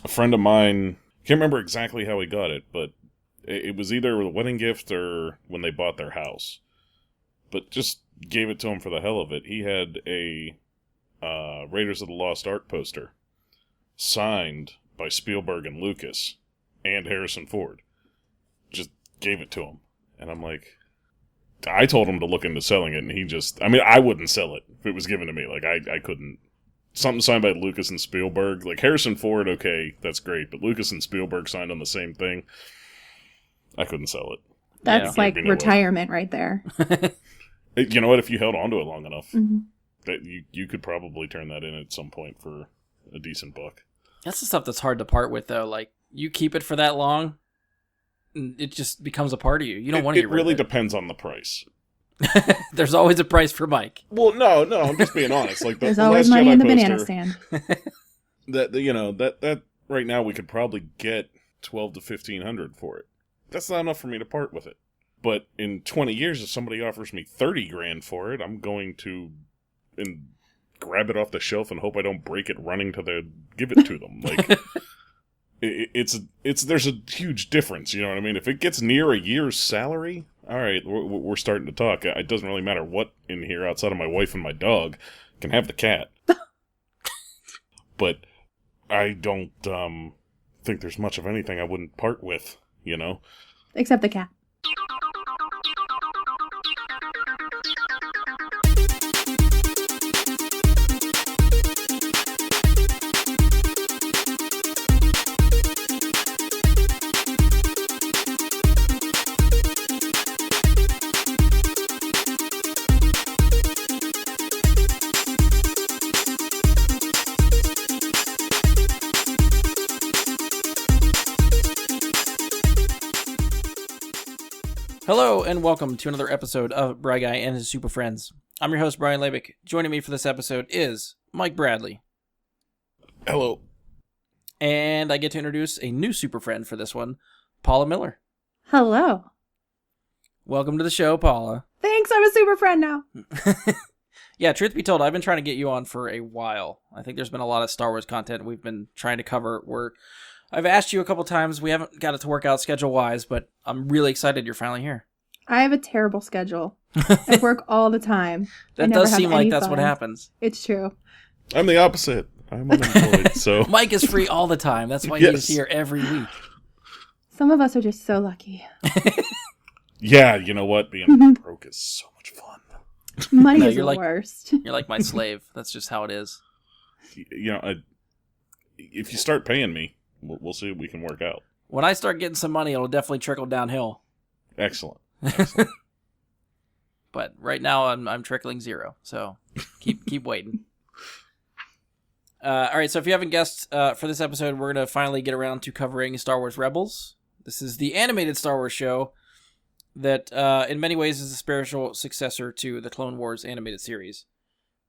A friend of mine, can't remember exactly how he got it, but it was either a wedding gift or when they bought their house. But just gave it to him for the hell of it. He had a Raiders of the Lost Ark poster signed by Spielberg and Lucas and Harrison Ford. Just gave it to him. And I'm like, I told him to look into selling it, and he just, I mean, I wouldn't sell it if it was given to me. Like, I couldn't. Something signed by Lucas and Spielberg. Like, Harrison Ford, okay, that's great, but Lucas and Spielberg signed on the same thing. I couldn't sell it. That's like retirement right there. You know what? If you held on to it long enough, mm-hmm. that you could probably turn that in at some point for a decent buck. That's the stuff that's hard to part with, though. Like, you keep it for that long, and it just becomes a part of you. You don't want to get rid of it. It really depends on the price. There's always a price for Mike. Well, no, I'm just being honest. Like there's always money in the banana stand. That right now we could probably get $1,200 to $1,500 for it. That's not enough for me to part with it. But in 20 years, if somebody offers me $30,000 for it, I'm going to grab it off the shelf and hope I don't break it running to give it to them. Like there's a huge difference. You know what I mean? If it gets near a year's salary, all right, we're starting to talk. It doesn't really matter what in here outside of my wife and my dog can have the cat. But I don't think there's much of anything I wouldn't part with. You know, except the cat. Hello, and welcome to another episode of Bry Guy and his Super Friends. I'm your host, Brian Labick. Joining me for this episode is Mike Bradley. Hello. And I get to introduce a new super friend for this one, Paula Miller. Hello. Welcome to the show, Paula. Thanks, I'm a super friend now. Yeah, truth be told, I've been trying to get you on for a while. I think there's been a lot of Star Wars content we've been trying to cover I've asked you a couple times. We haven't got it to work out schedule-wise, but I'm really excited you're finally here. I have a terrible schedule. I work all the time. That does seem like that's what happens. It's true. I'm the opposite. I'm unemployed, so... Mike is free all the time. That's why he's here every week. Some of us are just so lucky. Yeah, you know what? Being broke is so much fun. Money is the worst. You're like my slave. That's just how it is. You know, if you start paying me, we'll see what we can work out. When I start getting some money, it'll definitely trickle downhill. Excellent. But right now, I'm trickling zero, so keep waiting. All right, so if you haven't guessed, for this episode, we're going to finally get around to covering Star Wars Rebels. This is the animated Star Wars show that, in many ways, is a spiritual successor to the Clone Wars animated series.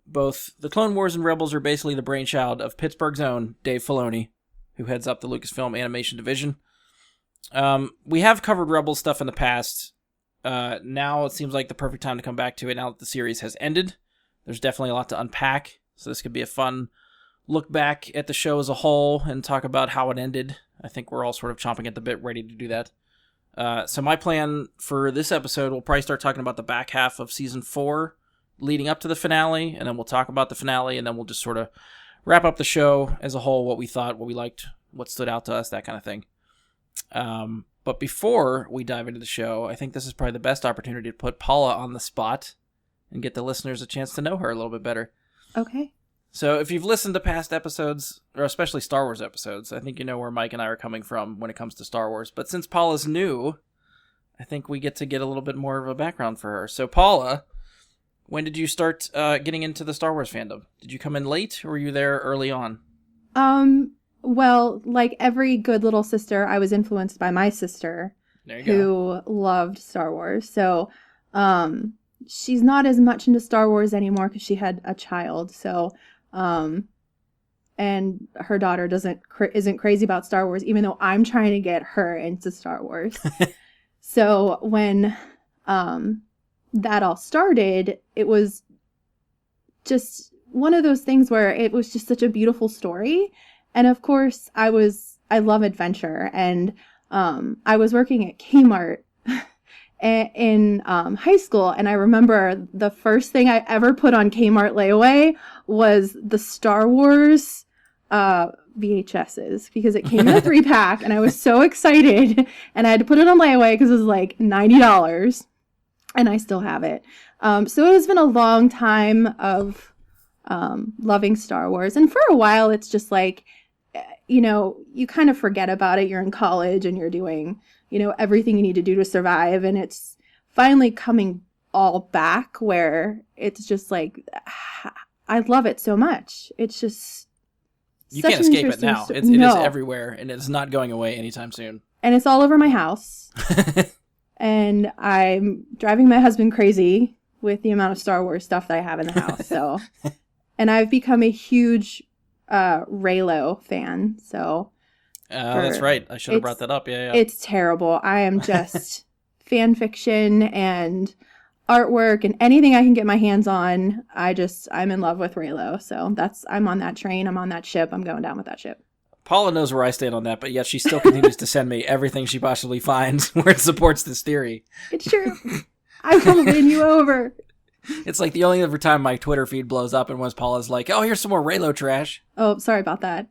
Both the Clone Wars and Rebels are basically the brainchild of Pittsburgh's own Dave Filoni, who heads up the Lucasfilm Animation Division. We have covered Rebels stuff in the past. Now it seems like the perfect time to come back to it now that the series has ended. There's definitely a lot to unpack, so this could be a fun look back at the show as a whole and talk about how it ended. I think we're all sort of chomping at the bit ready to do that. So my plan for this episode, we'll probably start talking about the back half of Season 4 leading up to the finale, and then we'll talk about the finale, and then we'll just sort of wrap up the show as a whole, what we thought, what we liked, what stood out to us, that kind of thing. But before we dive into the show, I think this is probably the best opportunity to put Paula on the spot and get the listeners a chance to know her a little bit better. Okay. So if you've listened to past episodes, or especially Star Wars episodes, I think you know where Mike and I are coming from when it comes to Star Wars. But since Paula's new, I think we get a little bit more of a background for her. So Paula, when did you start getting into the Star Wars fandom? Did you come in late, or were you there early on? Well, like every good little sister, I was influenced by my sister, who loved Star Wars. So, she's not as much into Star Wars anymore because she had a child. So, and her daughter isn't crazy about Star Wars, even though I'm trying to get her into Star Wars. So when that all started, it was just one of those things where it was just such a beautiful story. And of course, I love adventure, and I was working at Kmart in high school, and I remember the first thing I ever put on Kmart layaway was the Star Wars VHSs, because it came in a 3-pack, and I was so excited, and I had to put it on layaway because it was like $90, and I still have it. So it has been a long time of loving Star Wars, and for a while it's just like, you kind of forget about it. You're in college and you're doing, everything you need to do to survive, and it's finally coming all back where it's just like, I love it so much. It's just you can't escape it now. It is everywhere, and it's not going away anytime soon. And it's all over my house. And I'm driving my husband crazy with the amount of Star Wars stuff that I have in the house. So, and I've become a huge Reylo fan. So, that's right. I should have brought that up. Yeah. It's terrible. I am just fan fiction and artwork and anything I can get my hands on. I'm in love with Reylo. So I'm on that train. I'm on that ship. I'm going down with that ship. Paula knows where I stand on that, but yet she still continues to send me everything she possibly finds where it supports this theory. It's true. I will win you over. It's like the only other time my Twitter feed blows up and was Paula's like, oh, here's some more Reylo trash. Oh, sorry about that.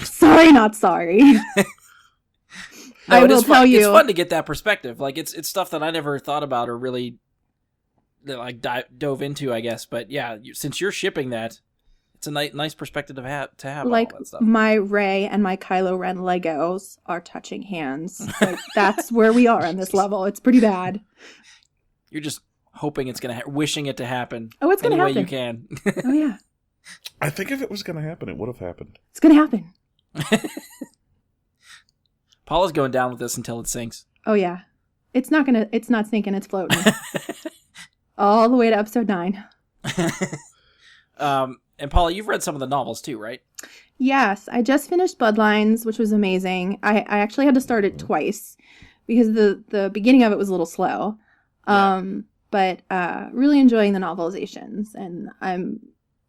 Sorry, not sorry. No, I will tell you. It's fun to get that perspective. Like, it's stuff that I never thought about or really dove into, I guess. But yeah, since you're shipping that, it's a nice perspective to have like all that stuff. My Rey and my Kylo Ren Legos are touching hands. Like, that's where we are on this level. It's pretty bad. You're just hoping it's going to wishing it to happen. Oh, it's going to happen. Any way you can. Oh, yeah. I think if it was going to happen, it would have happened. It's going to happen. Paula's going down with this until it sinks. Oh, yeah. It's not sinking, it's floating. All the way to episode 9. And Paula, you've read some of the novels too, right? Yes. I just finished Bloodlines, which was amazing. I actually had to start it twice because the beginning of it was a little slow. But really enjoying the novelizations, and I'm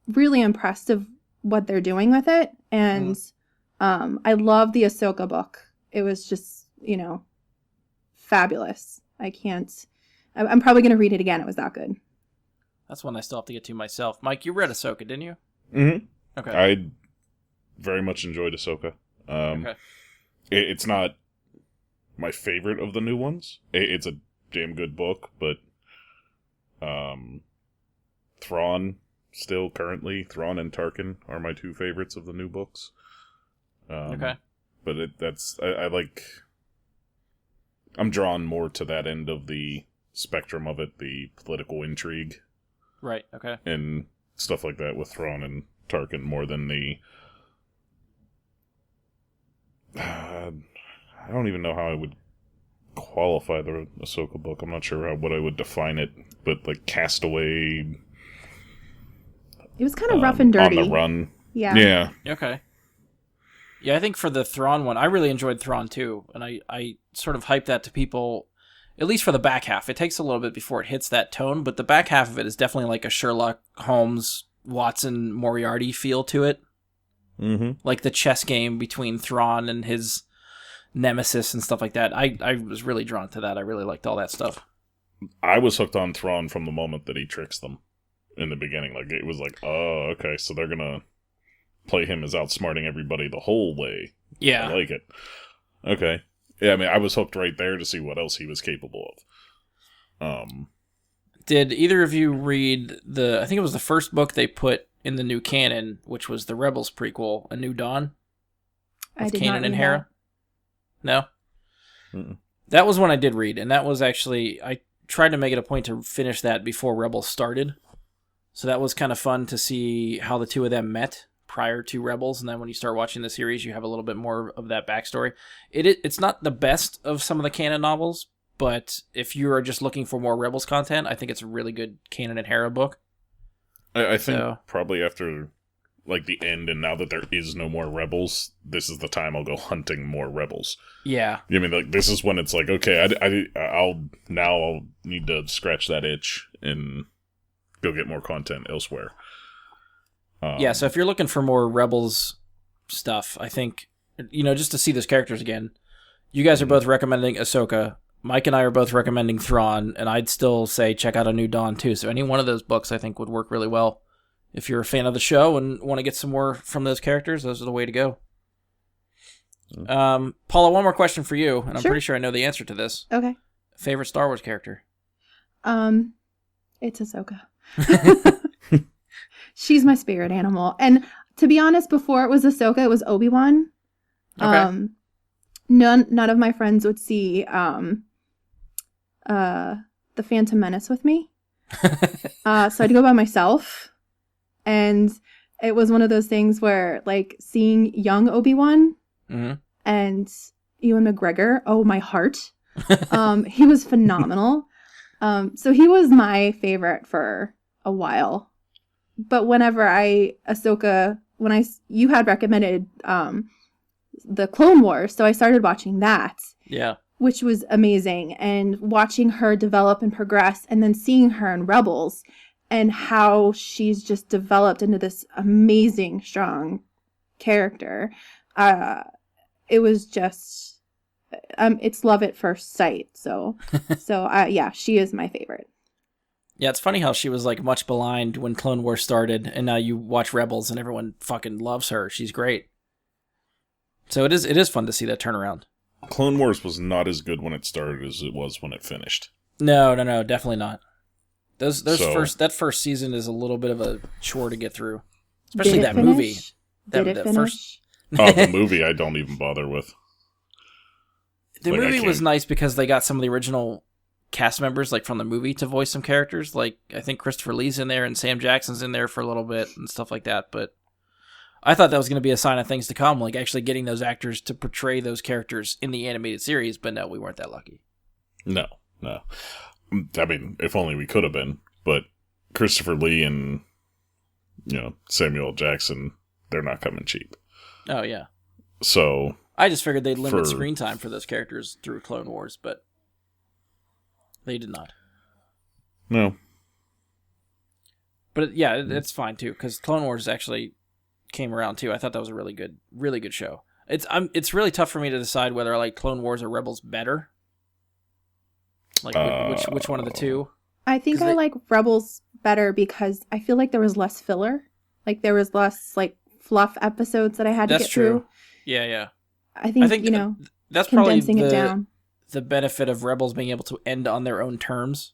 really impressed of what they're doing with it. And I love the Ahsoka book. It was just, fabulous. I'm probably going to read it again. It was that good. That's one I still have to get to myself. Mike, you read Ahsoka, didn't you? Mm-hmm. Okay. I very much enjoyed Ahsoka. Okay. It's not my favorite of the new ones. It's a damn good book, but Thrawn and Tarkin are my two favorites of the new books. Okay. But I like... I'm drawn more to that end of the spectrum of it, the political intrigue. Right, okay. And stuff like that with Thrawn and Tarkin more than the... I don't even know how I would qualify the Ahsoka book. I'm not sure what I would define it, but like Castaway... It was kind of rough and dirty. On the run. Yeah. Okay. Yeah, I think for the Thrawn one, I really enjoyed Thrawn too, and I sort of hyped that to people, at least for the back half. It takes a little bit before it hits that tone, but the back half of it is definitely like a Sherlock Holmes, Watson, Moriarty feel to it. Mm-hmm. Like the chess game between Thrawn and his nemesis and stuff like that. I was really drawn to that. I really liked all that stuff. I was hooked on Thrawn from the moment that he tricks them in the beginning. Like, it was like, oh, okay, so they're gonna play him as outsmarting everybody the whole way. Yeah. I like it. Okay. Yeah, I mean, I was hooked right there to see what else he was capable of. Did either of you read I think it was the first book they put in the new canon, which was the Rebels prequel, A New Dawn? I did Kanan not read and Hera? that. No? Mm-mm. That was one I did read, and that was actually... I tried to make it a point to finish that before Rebels started. So that was kind of fun to see how the two of them met prior to Rebels, and then when you start watching the series, you have a little bit more of that backstory. It's not the best of some of the canon novels, but if you are just looking for more Rebels content, I think it's a really good Kanan and Hera book. I think probably after like the end, and now that there is no more Rebels, this is the time I'll go hunting more Rebels. Yeah. I mean, like, this is when it's like, okay, I'll need to scratch that itch and go get more content elsewhere. Yeah, so if you're looking for more Rebels stuff. I think, just to see those characters again. You guys are both recommending Ahsoka. Mike and I are both recommending Thrawn, and I'd still say check out A New Dawn too. So any one of those books I think would work really well. If you're a fan of the show and want to get some more from those characters, those are the way to go. Paula, one more question for you, and I'm pretty sure I know the answer to this. Okay. Favorite Star Wars character? It's Ahsoka. She's my spirit animal. And to be honest, before it was Ahsoka, it was Obi-Wan. Okay. None of my friends would see The Phantom Menace with me. So I had to go by myself. And it was one of those things where, like, seeing young Obi-Wan and Ewan McGregor, oh, my heart. He was phenomenal. So he was my favorite for a while. But whenever Ahsoka, you had recommended the Clone Wars, so I started watching that. Yeah. Which was amazing. And watching her develop and progress, and then seeing her in Rebels and how she's just developed into this amazing, strong character. It was just, it's love at first sight. So yeah, she is my favorite. Yeah, it's funny how she was like much maligned when Clone Wars started, and now you watch Rebels and everyone fucking loves her. She's great. So it is fun to see that turnaround. Clone Wars was not as good when it started as it was when it finished. No, definitely not. That first season is a little bit of a chore to get through, especially that movie. Did it finish? The movie I don't even bother with. The movie was nice because they got some of the original cast members, like from the movie, to voice some characters. Like I think Christopher Lee's in there and Sam Jackson's in there for a little bit and stuff like that. But I thought that was going to be a sign of things to come, like actually getting those actors to portray those characters in the animated series. But no, we weren't that lucky. No. I mean, if only we could have been. But Christopher Lee and Samuel Jackson, they're not coming cheap. Oh yeah. So I just figured they'd limit screen time for those characters through Clone Wars, but they did not. No. But yeah, it's fine too, because Clone Wars actually came around too. I thought that was a really good show. It's really tough for me to decide whether I like Clone Wars or Rebels better. Like which one of the two? I think I like Rebels better because I feel like there was less filler. Like there was less like fluff episodes that I had to get through. Yeah. I think that's probably it down. The benefit of Rebels being able to end on their own terms,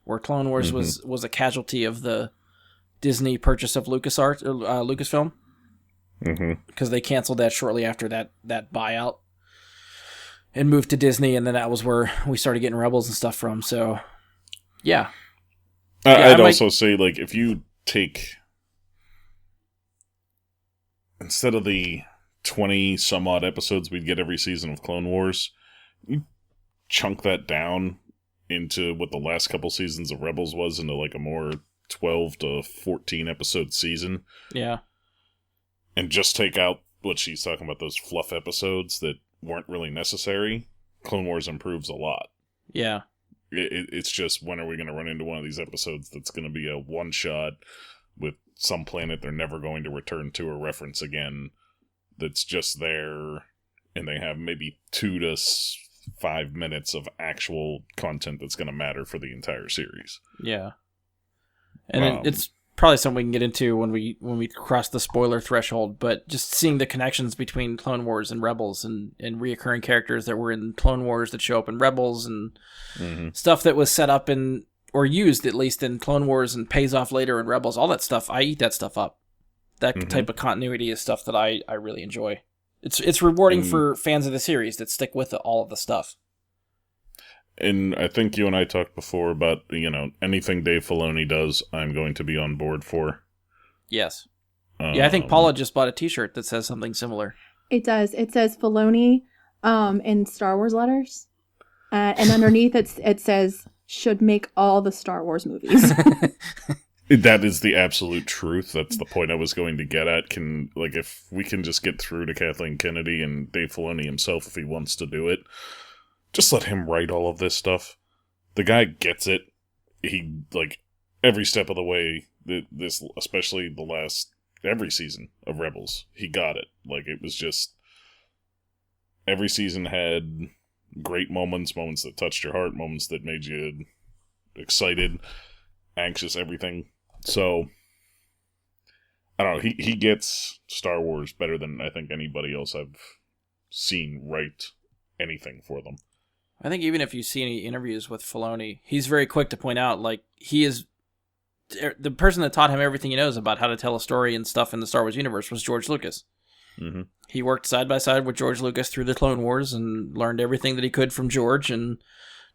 where Clone Wars was a casualty of the Disney purchase of Lucasfilm, because they canceled that shortly after that buyout and moved to Disney, and then that was where we started getting Rebels and stuff from. So, yeah. I'd also say, like, if you take, instead of the 20 some odd episodes we'd get every season of Clone Wars, you chunk that down into what the last couple seasons of Rebels was, into like a more 12 to 14 episode season. Yeah. And just take out what she's talking about, those fluff episodes that weren't really necessary. Clone Wars improves a lot. Yeah. It's just, when are we going to run into one of these episodes that's going to be a one-shot with some planet they're never going to return to or reference again, that's just there, and they have maybe 2 to 5 minutes of actual content that's going to matter for the entire series. Yeah. And it's probably something we can get into when we cross the spoiler threshold, but just seeing the connections between Clone Wars and Rebels, and reoccurring characters that were in Clone Wars that show up in Rebels, and stuff that was set up or used at least in Clone Wars and pays off later in Rebels, all that stuff, I eat that stuff up. That type of continuity is stuff that I really enjoy. It's rewarding for fans of the series that stick with all of the stuff. And I think you and I talked before about, anything Dave Filoni does, I'm going to be on board for. Yes. I think Paula just bought a t-shirt that says something similar. It does. It says Filoni in Star Wars letters. And underneath it says, should make all the Star Wars movies. That is the absolute truth. That's the point I was going to get at. If we can just get through to Kathleen Kennedy and Dave Filoni himself, if he wants to do it, just let him write all of this stuff. The guy gets it. He, every step of the way, this, especially the last every season of Rebels, he got it. Like, it was just, every season had great moments that touched your heart, moments that made you excited, anxious, everything. So, I don't know, he gets Star Wars better than I think anybody else I've seen write anything for them. I think even if you see any interviews with Filoni, he's very quick to point out, like, he is the person that taught him everything he knows about how to tell a story and stuff in the Star Wars universe was George Lucas. Mm-hmm. He worked side by side with George Lucas through the Clone Wars and learned everything that he could from George, and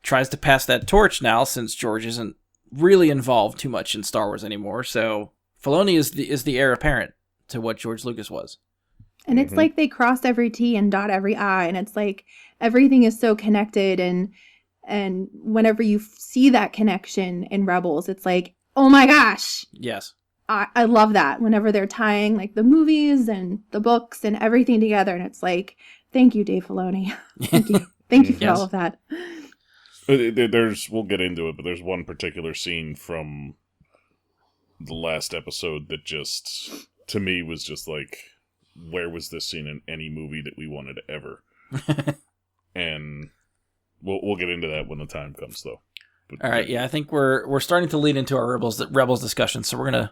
tries to pass that torch now since George isn't really involved too much in Star Wars anymore. So Filoni is the heir apparent to what George Lucas was. And it's like they cross every T and dot every I, and it's like everything is so connected, and whenever you see that connection in Rebels, it's like, oh my gosh. Yes. I love that whenever they're tying like the movies and the books and everything together, and it's like, thank you, Dave Filoni. Thank you for all of that. We'll get into it, but there's one particular scene from the last episode that just, to me, was just like, where was this scene in any movie that we wanted ever? And we'll get into that when the time comes, though. But, all right, yeah, I think we're starting to lead into our Rebels discussion, so we're gonna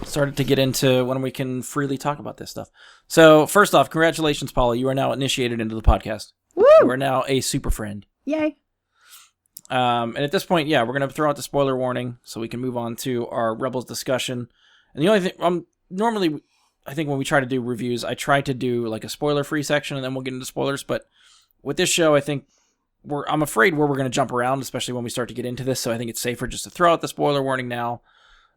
start to get into when we can freely talk about this stuff. So first off, congratulations, Paula, you are now initiated into the podcast. Woo! You are now a super friend. Yay! And at this point, yeah, we're gonna throw out the spoiler warning so we can move on to our Rebels discussion. And the only thing, normally, I think when we try to do reviews, I try to do like a spoiler-free section, and then we'll get into spoilers. But with this show, I think I'm afraid where we're going to jump around, especially when we start to get into this. So I think it's safer just to throw out the spoiler warning now.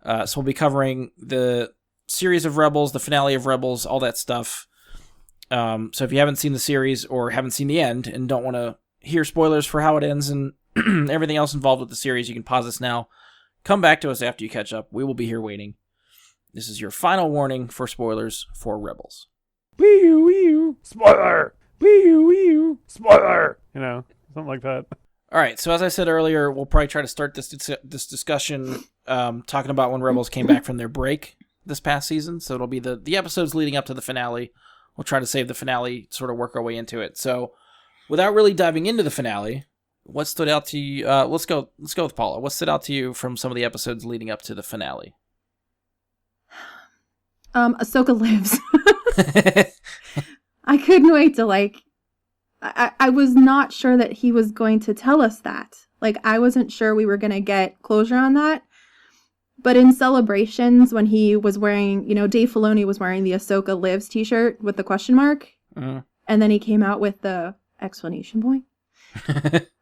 So we'll be covering the series of Rebels, the finale of Rebels, all that stuff. So if you haven't seen the series or haven't seen the end and don't want to hear spoilers for how it ends and everything else involved with the series, you can pause this now. Come back to us after you catch up. We will be here waiting. This is your final warning for spoilers for Rebels. Wee-oo, spoiler! Wee-oo, spoiler! You know, something like that. All right, so as I said earlier, we'll probably try to start this discussion talking about when Rebels came back from their break this past season. So it'll be the episodes leading up to the finale. We'll try to save the finale, sort of work our way into it. So without really diving into the finale, what stood out to you? Let's go with Paula. What stood out to you from some of the episodes leading up to the finale? Ahsoka lives. I couldn't wait to I was not sure that he was going to tell us that. Like, I wasn't sure we were going to get closure on that. But in Celebrations, when he was wearing, Dave Filoni was wearing the Ahsoka Lives t-shirt with the question mark. And then he came out with the exclamation point.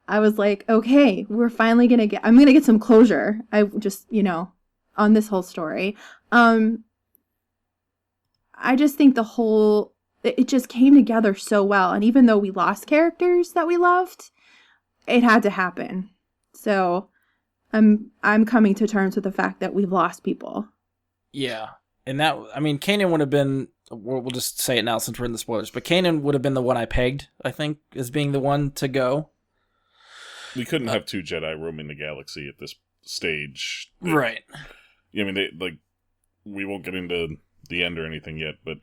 I was like, okay, we're finally I'm going to get some closure. I just, on this whole story. I just think it just came together so well. And even though we lost characters that we loved, it had to happen. So I'm coming to terms with the fact that we've lost people. Yeah. And Kanan would have been, we'll just say it now since we're in the spoilers, but Kanan would have been the one I pegged, I think, as being the one to go. We couldn't have two Jedi roaming the galaxy at this stage. Right. Yeah, we won't get into the end or anything yet, but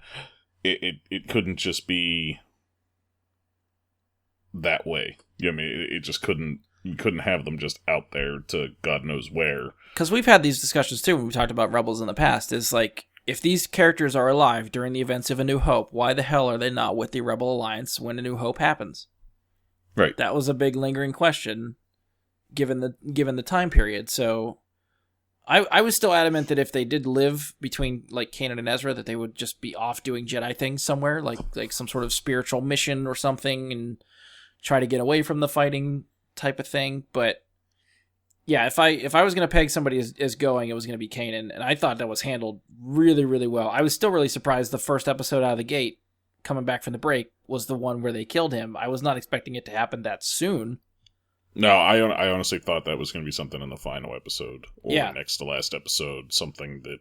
it couldn't just be that way. It just couldn't. You couldn't have them just out there to God knows where. Because we've had these discussions too when we talked about Rebels in the past. Is like, if these characters are alive during the events of A New Hope, why the hell are they not with the Rebel Alliance when A New Hope happens? Right. That was a big lingering question, given the time period. So, I was still adamant that if they did live between like Kanan and Ezra, that they would just be off doing Jedi things somewhere, like some sort of spiritual mission or something, and try to get away from the fighting type of thing. But yeah, if I was going to peg somebody as going, it was going to be Kanan, and I thought that was handled really, really well. I was still really surprised the first episode out of the gate, coming back from the break, was the one where they killed him. I was not expecting it to happen that soon. No, I honestly thought that was going to be something in the final episode, or next to last episode, something that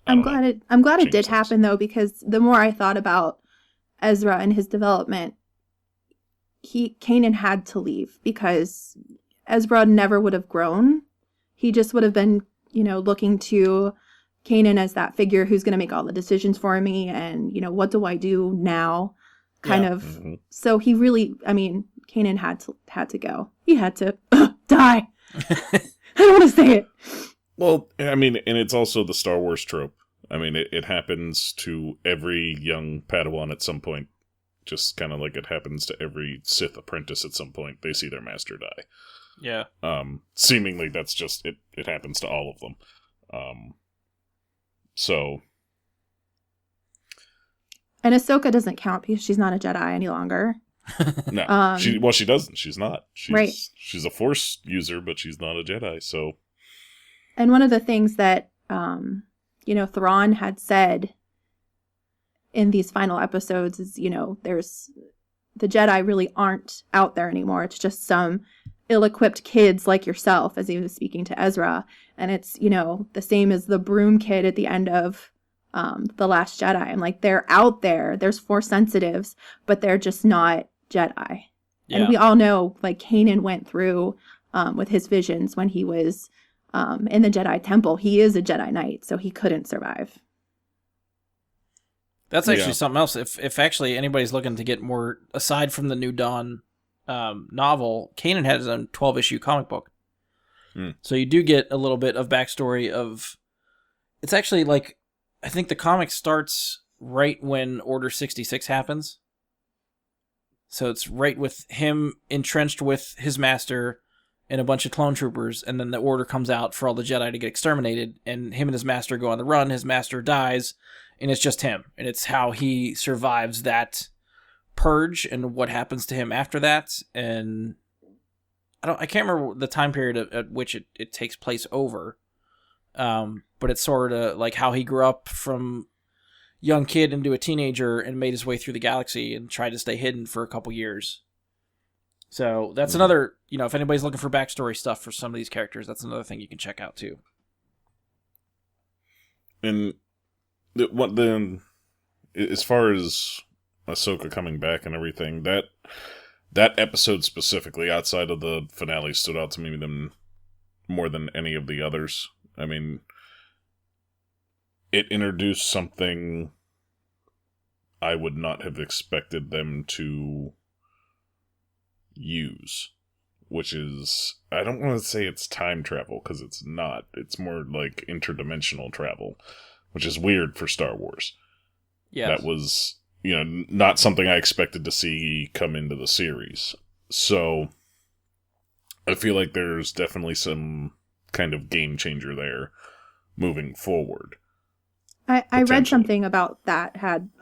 I'm glad it did happen though, because the more I thought about Ezra and his development, Kanan had to leave because Ezra never would have grown. He just would have been, looking to Kanan as that figure who's going to make all the decisions for me, and what do I do now? Kind of. Mm-hmm. So he really, Kanan had to go. He had to die. I don't want to say it. Well, and it's also the Star Wars trope. It happens to every young Padawan at some point, just kind of like it happens to every Sith apprentice at some point. They see their master die. Yeah. Seemingly, that's just it. It happens to all of them. So. And Ahsoka doesn't count because she's not a Jedi any longer. No, she doesn't. She's not. Right. She's a Force user, but she's not a Jedi. So. And one of the things that Thrawn had said in these final episodes is, there's the Jedi really aren't out there anymore. It's just some ill-equipped kids like yourself, as he was speaking to Ezra. And it's, the same as the broom kid at the end of The Last Jedi. I'm like, they're out there. There's Force sensitives, but they're just not Jedi. Yeah. And we all know, like, Kanan went through with his visions when he was in the Jedi Temple. He is a Jedi Knight, so he couldn't survive. That's actually something else. If actually anybody's looking to get more, aside from the New Dawn novel, Kanan had his own 12-issue comic book. So you do get a little bit of backstory of... It's actually like... I think the comic starts right when Order 66 happens. So it's right with him entrenched with his master and a bunch of clone troopers, and then the order comes out for all the Jedi to get exterminated, and him and his master go on the run, his master dies, and it's just him. And it's how he survives that purge and what happens to him after that. And I can't remember the time period at which it takes place over. But it's sort of like how he grew up from young kid into a teenager and made his way through the galaxy and tried to stay hidden for a couple years. So that's another, if anybody's looking for backstory stuff for some of these characters, that's another thing you can check out too. And what then, as far as Ahsoka coming back and everything, that episode specifically, outside of the finale, stood out to me more than any of the others. It introduced something I would not have expected them to use, which is, I don't want to say it's time travel, because it's not. It's more like interdimensional travel, which is weird for Star Wars. Yes. That was, not something I expected to see come into the series. So, I feel like there's definitely some kind of game changer there moving forward. I read something about that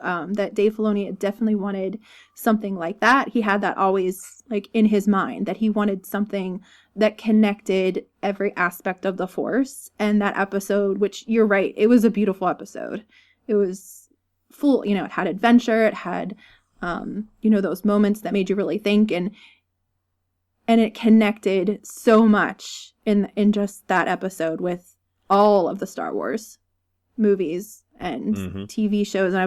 that Dave Filoni had definitely wanted something like that. He had that always like in his mind, that he wanted something that connected every aspect of the Force. And that episode, which you're right, it was a beautiful episode. It was full, it had adventure, it had those moments that made you really think, and it connected so much in just that episode with all of the Star Wars movies and TV shows. And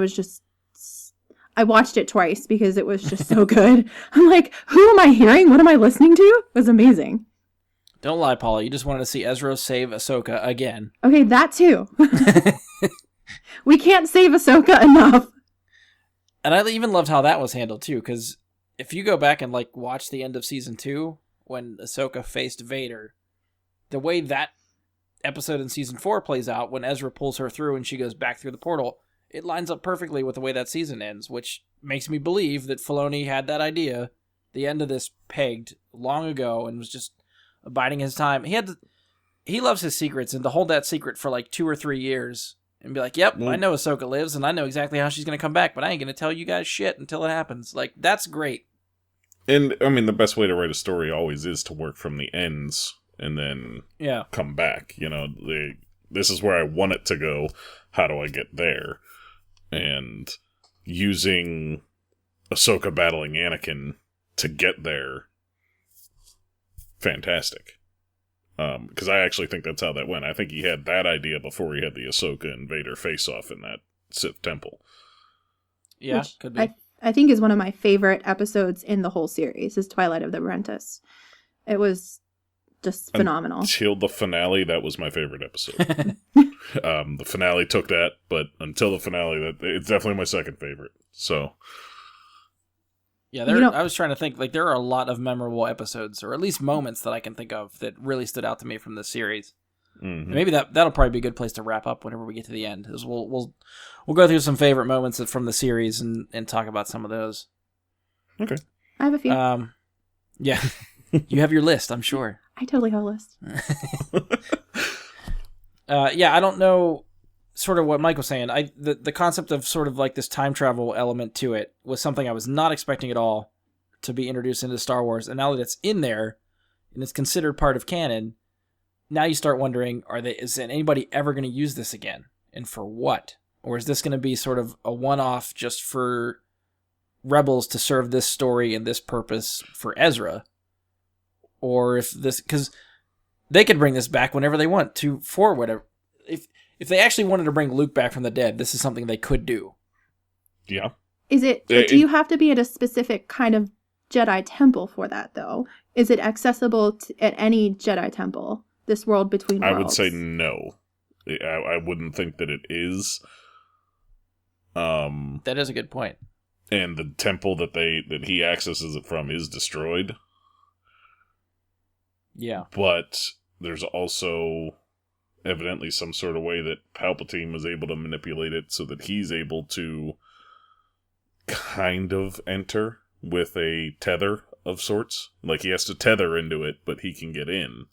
I watched it twice because it was just so good. I'm like, who am I hearing? What am I listening to? It was amazing. Don't lie, Paula. You just wanted to see Ezra save Ahsoka again. Okay, that too. We can't save Ahsoka enough. And I even loved how that was handled too, because if you go back and watch the end of season 2 when Ahsoka faced Vader, the way that episode in season 4 plays out when Ezra pulls her through and she goes back through the portal, it lines up perfectly with the way that season ends, which makes me believe that Filoni had that idea, the end of this, pegged long ago and was just abiding his time. He loves his secrets, and to hold that secret for 2 or 3 years and be like, yep, I know Ahsoka lives and I know exactly how she's going to come back, but I ain't going to tell you guys shit until it happens. That's great. And the best way to write a story always is to work from the ends and then come back. This is where I want it to go. How do I get there? And using Ahsoka battling Anakin to get there, fantastic. Because I actually think that's how that went. I think he had that idea before he had the Ahsoka and Vader face-off in that Sith temple. Yeah, which could be. I think is one of my favorite episodes in the whole series, is Twilight of the Apprentice. It was just phenomenal. Until the finale, that was my favorite episode. The finale took that, but until the finale, it's definitely my second favorite. So, yeah, I was trying to think, like, there are a lot of memorable episodes, or at least moments that I can think of that really stood out to me from the series. Mm-hmm. Maybe that'll probably be a good place to wrap up whenever we get to the end. Is we'll go through some favorite moments from the series and talk about some of those. Okay. I have a few. Yeah. You have your list, I'm sure. I totally have a list. Yeah, I don't know sort of what Mike was saying. The concept of sort of like this time travel element to it was something I was not expecting at all to be introduced into Star Wars. And now that it's in there and it's considered part of canon, now you start wondering, is anybody ever going to use this again? And for what? Or is this going to be sort of a one-off just for Rebels to serve this story and this purpose for Ezra? Or if this, because they could bring this back whenever they want to, for whatever. If they actually wanted to bring Luke back from the dead, this is something they could do. Yeah. Do you have to be at a specific kind of Jedi temple for that, though? Is it accessible at any Jedi temple? This world between worlds? I would say no. I wouldn't think that it is. That is a good point. And the temple that he accesses it from is destroyed. Yeah. But there's also evidently some sort of way that Palpatine was able to manipulate it so that he's able to kind of enter with a tether of sorts. Like, he has to tether into it, but he can get in.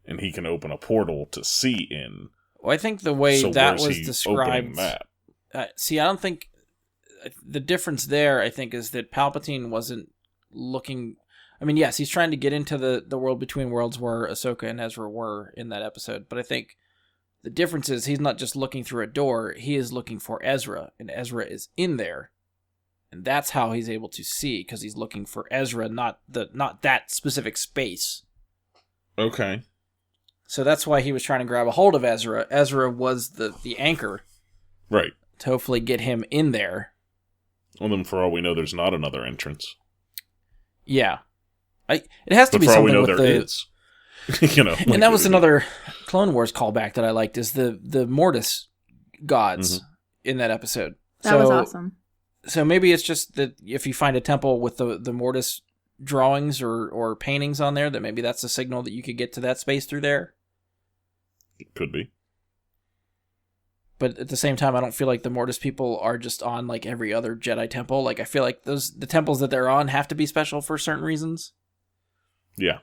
And he can open a portal to see in. Well, I think the way that was described... see, I don't think... The difference there, I think, is that Palpatine wasn't looking... I mean, yes, he's trying to get into the world between worlds where Ahsoka and Ezra were in that episode, but I think the difference is he's not just looking through a door, he is looking for Ezra, and Ezra is in there. And that's how he's able to see, because he's looking for Ezra, not that specific space. Okay. So that's why he was trying to grab a hold of Ezra. Ezra was the anchor. Right. To hopefully get him in there. Well, then for all we know, there's not another entrance. Yeah. It has to be something with the... But for all we know, there is. You know, and that was another Clone Wars callback that I liked, is the Mortis gods in that episode. That was awesome. So maybe it's just that if you find a temple with the Mortis drawings or paintings on there, that maybe that's a signal that you could get to that space through there. It could be. But at the same time, I don't feel like the Mortis people are just on like every other Jedi temple. Like, I feel like the temples that they're on have to be special for certain reasons. Yeah.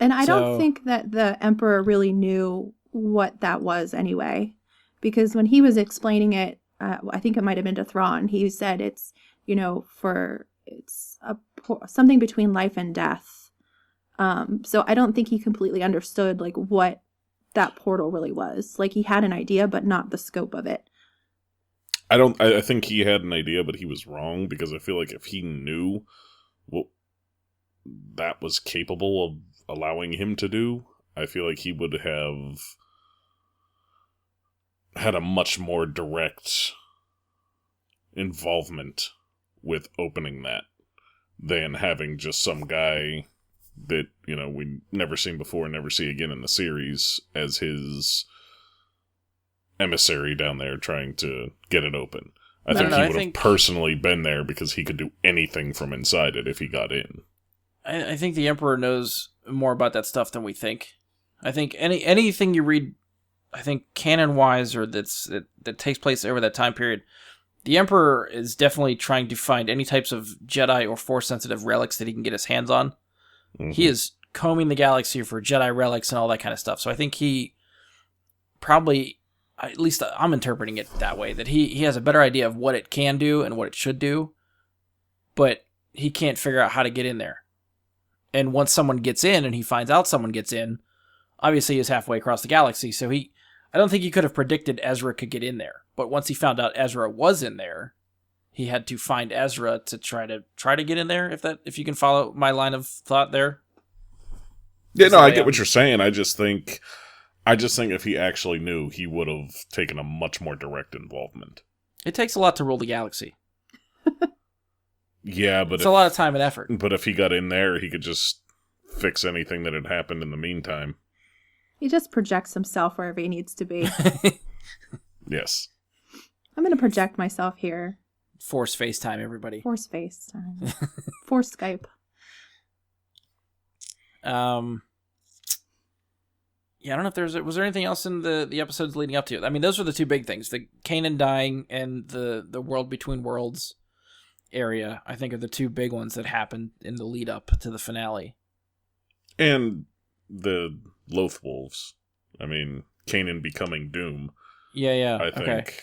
And I don't think that the Emperor really knew what that was anyway. Because when he was explaining it, I think it might have been to Thrawn, he said it's, it's something between life and death. So I don't think he completely understood like what that portal really was. Like, he had an idea, but not the scope of it. I think he had an idea, but he was wrong, because I feel like if he knew what that was capable of allowing him to do, I feel like he would have had a much more direct involvement with opening that than having just some guy that, we never seen before and never see again in the series as his emissary down there trying to get it open. I think he would have personally been there because he could do anything from inside it if he got in. I think the Emperor knows more about that stuff than we think. I think anything you read, I think canon-wise, or that takes place over that time period, the Emperor is definitely trying to find any types of Jedi or Force-sensitive relics that he can get his hands on. Mm-hmm. He is combing the galaxy for Jedi relics and all that kind of stuff. So I think he probably, at least I'm interpreting it that way, that he has a better idea of what it can do and what it should do, but he can't figure out how to get in there. And once someone gets in and he finds out someone gets in, obviously he's halfway across the galaxy, so I don't think he could have predicted Ezra could get in there. But once he found out Ezra was in there, he had to find Ezra to try to get in there, if you can follow my line of thought there. Yeah, no, I get what you're saying. I just think if he actually knew, he would have taken a much more direct involvement. It takes a lot to rule the galaxy. Yeah, but it's a lot of time and effort. But if he got in there, he could just fix anything that had happened in the meantime. He just projects himself wherever he needs to be. Yes. I'm going to project myself here. Force FaceTime, everybody. Force FaceTime. Force Skype. Yeah, I don't know if was there anything else in the episodes leading up to it? I mean, those were the two big things. The Kanan dying and the world between worlds area, I think, are the two big ones that happened in the lead up to the finale. And the Loth Wolves. I mean, Kanan becoming Doom. Yeah. I think. Okay.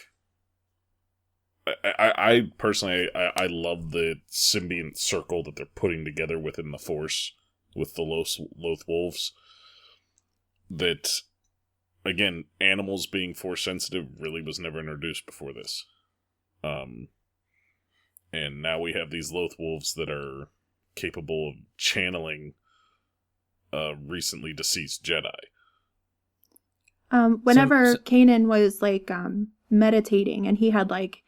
I personally, I love the symbiont circle that they're putting together within the Force with the Loth Wolves. That, again, animals being Force sensitive really was never introduced before this. And now we have these Loth Wolves that are capable of channeling a recently deceased Jedi. Whenever Kanan was like meditating and he had like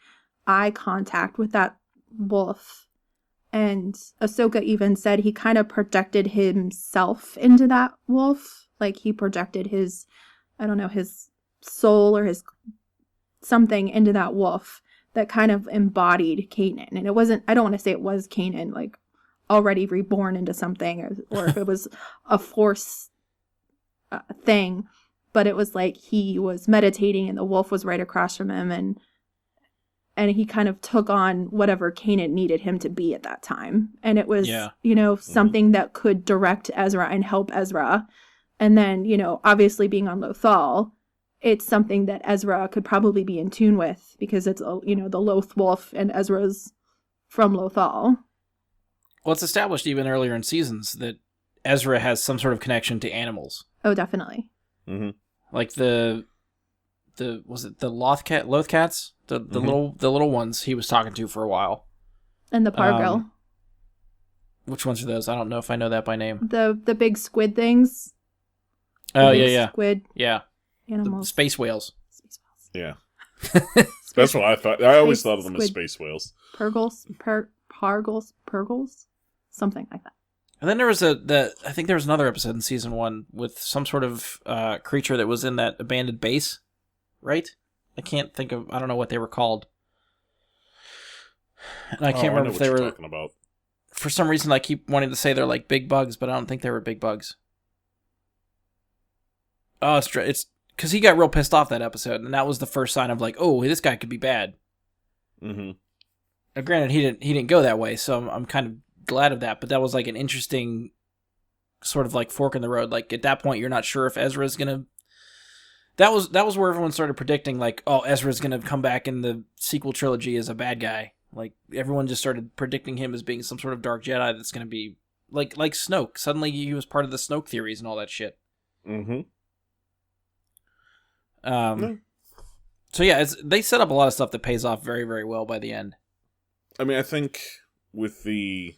eye contact with that wolf, and Ahsoka even said he kind of projected himself into that wolf. Like he projected his, I don't know, his soul or his something into that wolf that kind of embodied Kanan. And it wasn't, I don't want to say it was Kanan, like already reborn into something, or if it was a Force thing, but it was like he was meditating and the wolf was right across from him, and he kind of took on whatever Kanan needed him to be at that time. And it was, something that could direct Ezra and help Ezra. And then, obviously being on Lothal, it's something that Ezra could probably be in tune with because it's, the Loth Wolf and Ezra's from Lothal. Well, it's established even earlier in seasons that Ezra has some sort of connection to animals. Oh, definitely. Mm-hmm. Like was it the Lothcats? The little ones he was talking to for a while. And the Pargrill. Which ones are those? I don't know if I know that by name. The big squid things. Oh, yeah. Squid. Yeah. Animals. The space whales. Yeah. That's what I thought. I always thought of them as space whales. Pargles. Something like that. And then there was I think there was another episode in season 1 with some sort of creature that was in that abandoned base, right? I don't know what they were called. And I can't remember if they were talking about. For some reason, I keep wanting to say they're like big bugs, but I don't think they were big bugs. Oh, it's because he got real pissed off that episode, and that was the first sign of like, oh, this guy could be bad. Mm-hmm. Now, granted, he didn't go that way, so I'm kind of glad of that. But that was like an interesting sort of like fork in the road. Like at that point, you're not sure if Ezra's gonna. That was where everyone started predicting like, oh, Ezra's gonna come back in the sequel trilogy as a bad guy. Like everyone just started predicting him as being some sort of dark Jedi that's gonna be like Snoke. Suddenly he was part of the Snoke theories and all that shit. Mm-hmm. So yeah, they set up a lot of stuff that pays off very, very well by the end. I mean, I think with to me,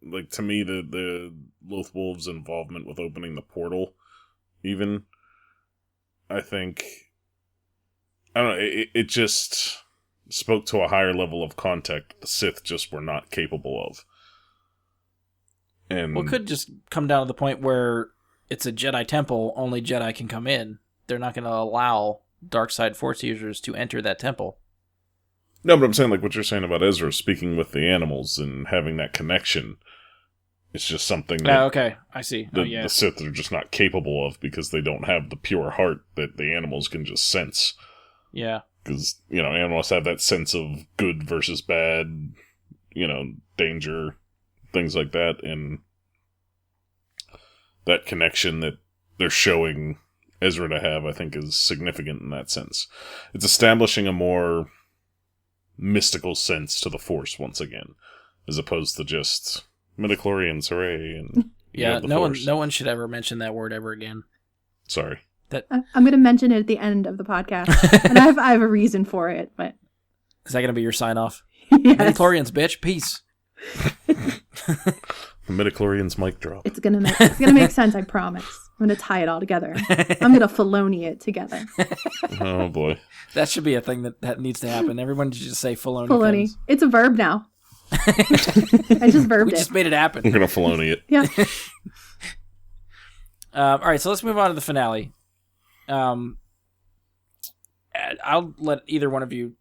the Loth Wolves' involvement with opening the portal, even, I don't know, it just spoke to a higher level of contact the Sith just were not capable of. And it could just come down to the point where it's a Jedi temple, only Jedi can come in. They're not going to allow dark side Force users to enter that temple. No, but I'm saying like what you're saying about Ezra speaking with the animals and having that connection. It's just something that okay, I see. The Sith are just not capable of because they don't have the pure heart that the animals can just sense. Yeah. Because, animals have that sense of good versus bad, danger, things like that. And that connection that they're showing Ezra to have, I think, is significant in that sense. It's establishing a more mystical sense to the Force once again, as opposed to just midichlorians, hooray! And yeah, no one should ever mention that word ever again. Sorry. I'm going to mention it at the end of the podcast, and I have a reason for it. But is that going to be your sign off? Yes. Midichlorians, bitch, peace. The midichlorians mic drop. It's gonna make sense. I promise. I'm gonna tie it all together. I'm gonna Filoni it together. Oh boy, that should be a thing that needs to happen. Everyone should just say Filoni. Filoni. It's a verb now. I just verbed We it. just made it happen. I'm gonna Filoni it. Yeah. All right, so let's move on to the finale. I'll let either one of you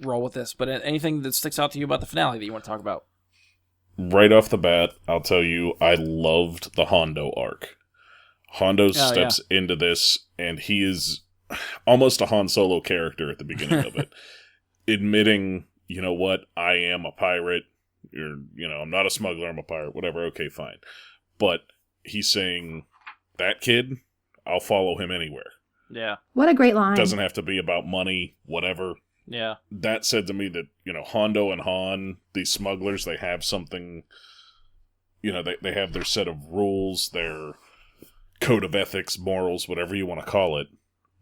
roll with this, but anything that sticks out to you about the finale that you want to talk about? Right off the bat, I'll tell you, I loved the Hondo arc. Hondo steps into this, and he is almost a Han Solo character at the beginning of it. Admitting, you know what, I am a pirate. I'm not a smuggler, I'm a pirate, whatever, okay, fine. But he's saying, that kid, I'll follow him anywhere. Yeah. What a great line. Doesn't have to be about money, whatever. Yeah. That said to me that, Hondo and Han, these smugglers, they have something, they have their set of rules, their code of ethics, morals, whatever you want to call it.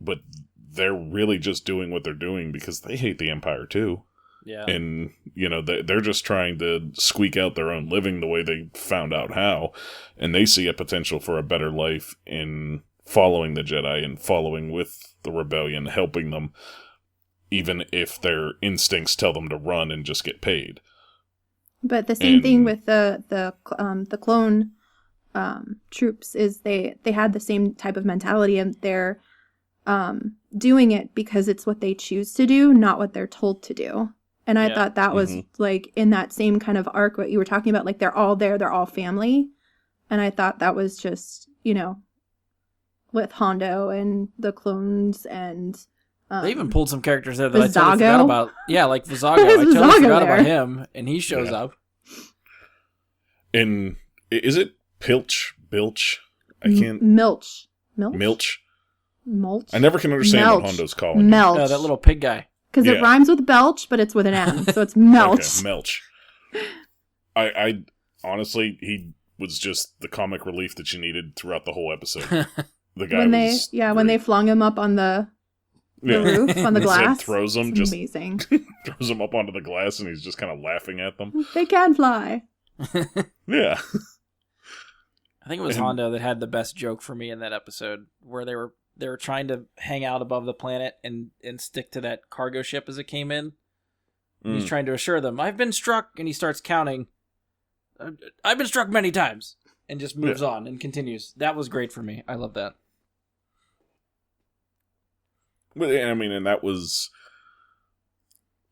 But they're really just doing what they're doing because they hate the Empire too. Yeah. And, they're just trying to squeak out their own living the way they found out how. And they see a potential for a better life in following the Jedi and following with the rebellion, helping them, even if their instincts tell them to run and just get paid. But the same thing with the clone troops is they had the same type of mentality, and they're doing it because it's what they choose to do, not what they're told to do. And I thought that was like in that same kind of arc what you were talking about, like they're all there, they're all family. And I thought that was just, with Hondo and the clones and they even pulled some characters there that I Vizago. totally forgot about. Yeah, like Vizago. I totally forgot about him, and he shows up. And is it Bilch? I can't... Milch. Milch? Mulch? I never can understand what Hondo's calling Melch. No, that little pig guy. Because it rhymes with belch, but it's with an M, so it's Melch. Okay, Melch. I honestly, he was just the comic relief that you needed throughout the whole episode. The guy when they flung him up on the roof, on the glass. Sid throws him, it's amazing. Throws him up onto the glass, and he's just kind of laughing at them. They can fly. Yeah. I think it was Hondo that had the best joke for me in that episode, where they were trying to hang out above the planet and stick to that cargo ship as it came in. And he's trying to assure them, I've been struck, and he starts counting. I've been struck many times, and just moves on and continues. That was great for me. I love that. And that was...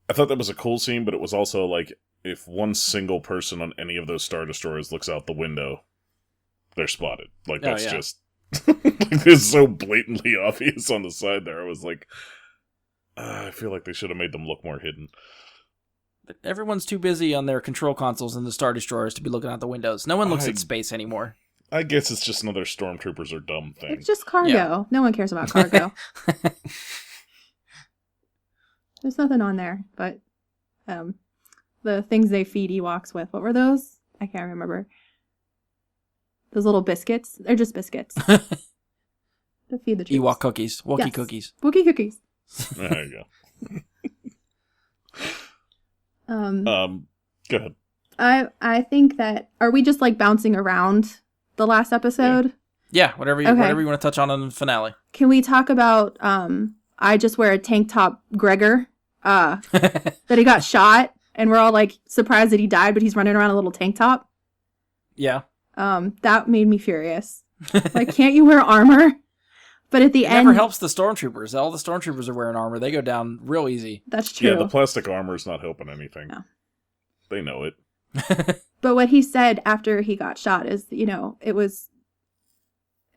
I thought that was a cool scene, but it was also like, if one single person on any of those Star Destroyers looks out the window, they're spotted. Like, that's just... it's so blatantly obvious on the side there. I was like, I feel like they should have made them look more hidden. Everyone's too busy on their control consoles in the Star Destroyers to be looking out the windows. No one looks at space anymore. I guess it's just another stormtroopers are dumb thing. It's just cargo. Yeah. No one cares about cargo. There's nothing on there, but the things they feed Ewoks with. What were those? I can't remember. Those little biscuits. They're just biscuits. To feed the troops. Ewok cookies. Wookiee cookies. Wookiee cookies. There you go. Go ahead. I think that... Are we just like bouncing around the last episode? Yeah, whatever you want to touch on in the finale. Can we talk about I just wear a tank top Gregor that he got shot and we're all like surprised that he died, but he's running around in a little tank top? Yeah. That made me furious. Like, can't you wear armor? But at the end... never helps the stormtroopers. All the stormtroopers are wearing armor. They go down real easy. That's true. Yeah, the plastic armor is not helping anything. No. They know it. But what he said after he got shot is, it was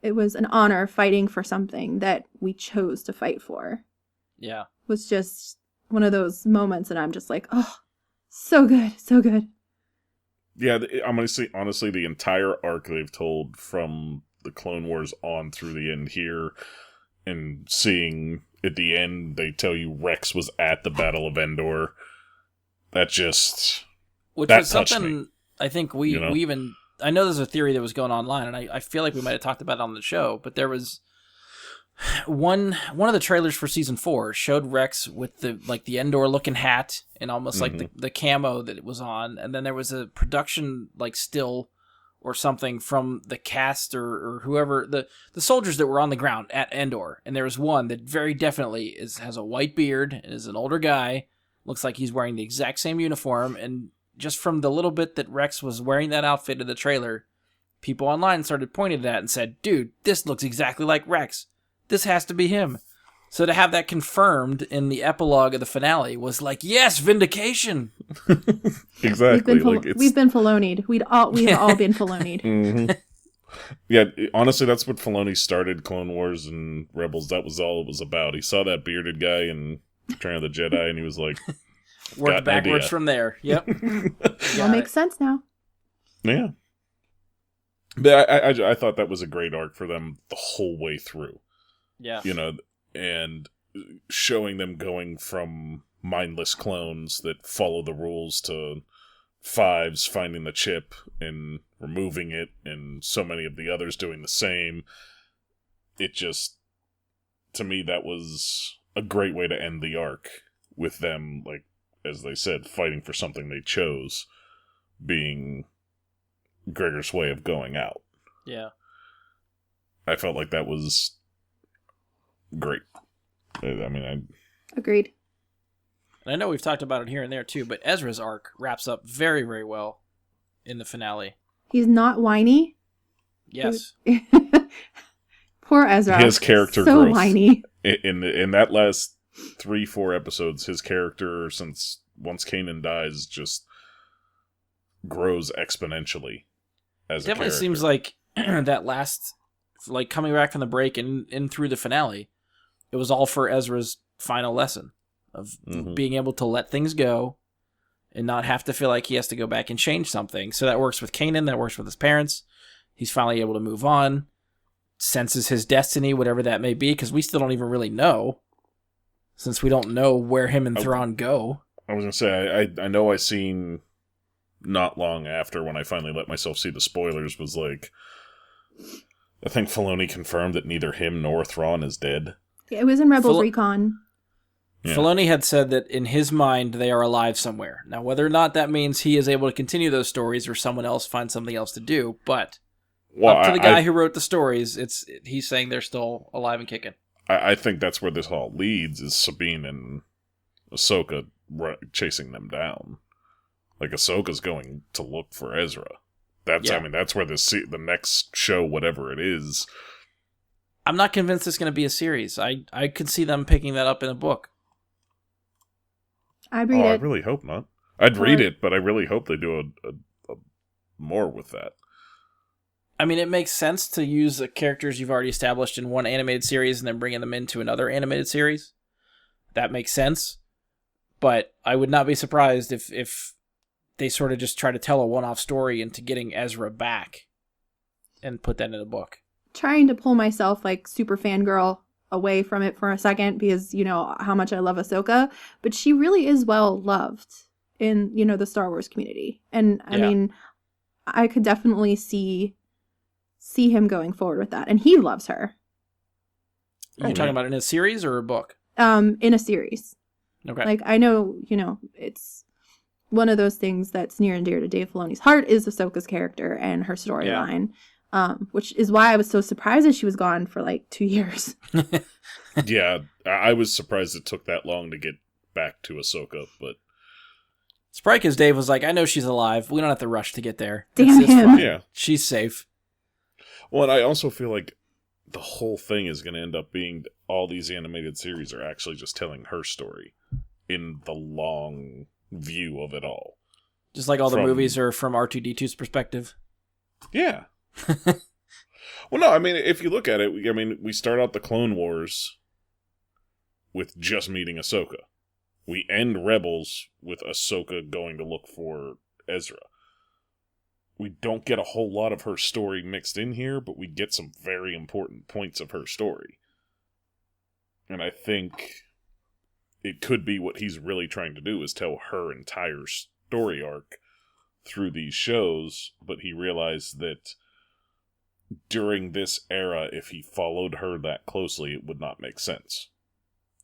an honor fighting for something that we chose to fight for. Yeah. It was just one of those moments, and I'm just like, oh, so good, so good. Yeah, I'm going to say, honestly, the entire arc they've told from the Clone Wars on through the end here, and seeing at the end, they tell you Rex was at the Battle of Endor. That just... Which that was something me. I think we even... I know there's a theory that was going online, and I feel like we might have talked about it on the show, but there was... One of the trailers for season 4 showed Rex with the Endor looking hat and almost like the camo that it was on, and then there was a production still or something from the cast or whoever the soldiers that were on the ground at Endor, and there was one that very definitely has a white beard and is an older guy Looks like he's wearing the exact same uniform, and just from the little bit that Rex was wearing that outfit in the trailer, people online started pointing at that and said, dude, this looks exactly like Rex. This has to be him. So to have that confirmed in the epilogue of the finale was like, yes, vindication. Exactly. We've been Filoni'd. We've all been Filoni'd. Mm-hmm. Yeah, honestly, that's what Filoni started Clone Wars and Rebels. That was all it was about. He saw that bearded guy in Return of the Jedi, and he was like, worked backwards from there. Yep. All makes sense now. Yeah. But I thought that was a great arc for them the whole way through. Yeah. You know, and showing them going from mindless clones that follow the rules to Fives finding the chip and removing it, and so many of the others doing the same. It just, to me, that was a great way to end the arc, with them, like, as they said, fighting for something they chose, being Gregor's way of going out. Yeah. I felt like that was great. I mean, Agreed. And I know we've talked about it here and there too, but Ezra's arc wraps up very, very well in the finale. He's not whiny. Yes. Poor Ezra. His character so growth. whiny. In that last 3-4 episodes, his character, since once Kanan dies, just grows exponentially as a character. Definitely seems like that last, like coming back from the break and through the finale, it was all for Ezra's final lesson of being able to let things go and not have to feel like he has to go back and change something. So that works with Kanan, that works with his parents. He's finally able to move on, senses his destiny, whatever that may be, because we still don't even really know, since we don't know where him and Thrawn go. I was going to say, I know I seen not long after, when I finally let myself see the spoilers, was like, I think Filoni confirmed that neither him nor Thrawn is dead. It was in Rebels Recon. Yeah. Filoni had said that in his mind they are alive somewhere. Now, whether or not that means he is able to continue those stories or someone else finds something else to do, but up to the guy who wrote the stories, he's saying they're still alive and kicking. I think that's where this all leads, is Sabine and Ahsoka chasing them down. Like, Ahsoka's going to look for Ezra. I mean, that's where the next show, whatever it is. I'm not convinced it's going to be a series. I could see them picking that up in a book. I'd read it. I really hope not. I'd read it, but I really hope they do a more with that. I mean, it makes sense to use the characters you've already established in one animated series and then bringing them into another animated series. That makes sense. But I would not be surprised if they sort of just try to tell a one-off story into getting Ezra back and put that in a book. Trying to pull myself, like, super fangirl away from it for a second, because you know how much I love Ahsoka, but she really is well loved in, you know, the Star Wars community. And I mean, I could definitely see him going forward with that, and he loves her. Are you talking about in a series or a book? In a series. Okay. Like, I know, you know, it's one of those things that's near and dear to Dave Filoni's heart is Ahsoka's character and her storyline. Which is why I was so surprised that she was gone for like 2 years. Yeah, I was surprised it took that long to get back to Ahsoka, but... It's probably because Dave was like, I know she's alive. We don't have to rush to get there. Damn it's him. fine. Yeah. She's safe. Well, and I also feel like the whole thing is going to end up being all these animated series are actually just telling her story in the long view of it all. Just like all the movies are from R2-D2's perspective. Yeah. Well, no, I mean, if you look at it, we start out the Clone Wars with just meeting Ahsoka. We end Rebels with Ahsoka going to look for Ezra. We don't get a whole lot of her story mixed in here, but we get some very important points of her story. And I think it could be what he's really trying to do, is tell her entire story arc through these shows, but he realized that during this era, if he followed her that closely, it would not make sense.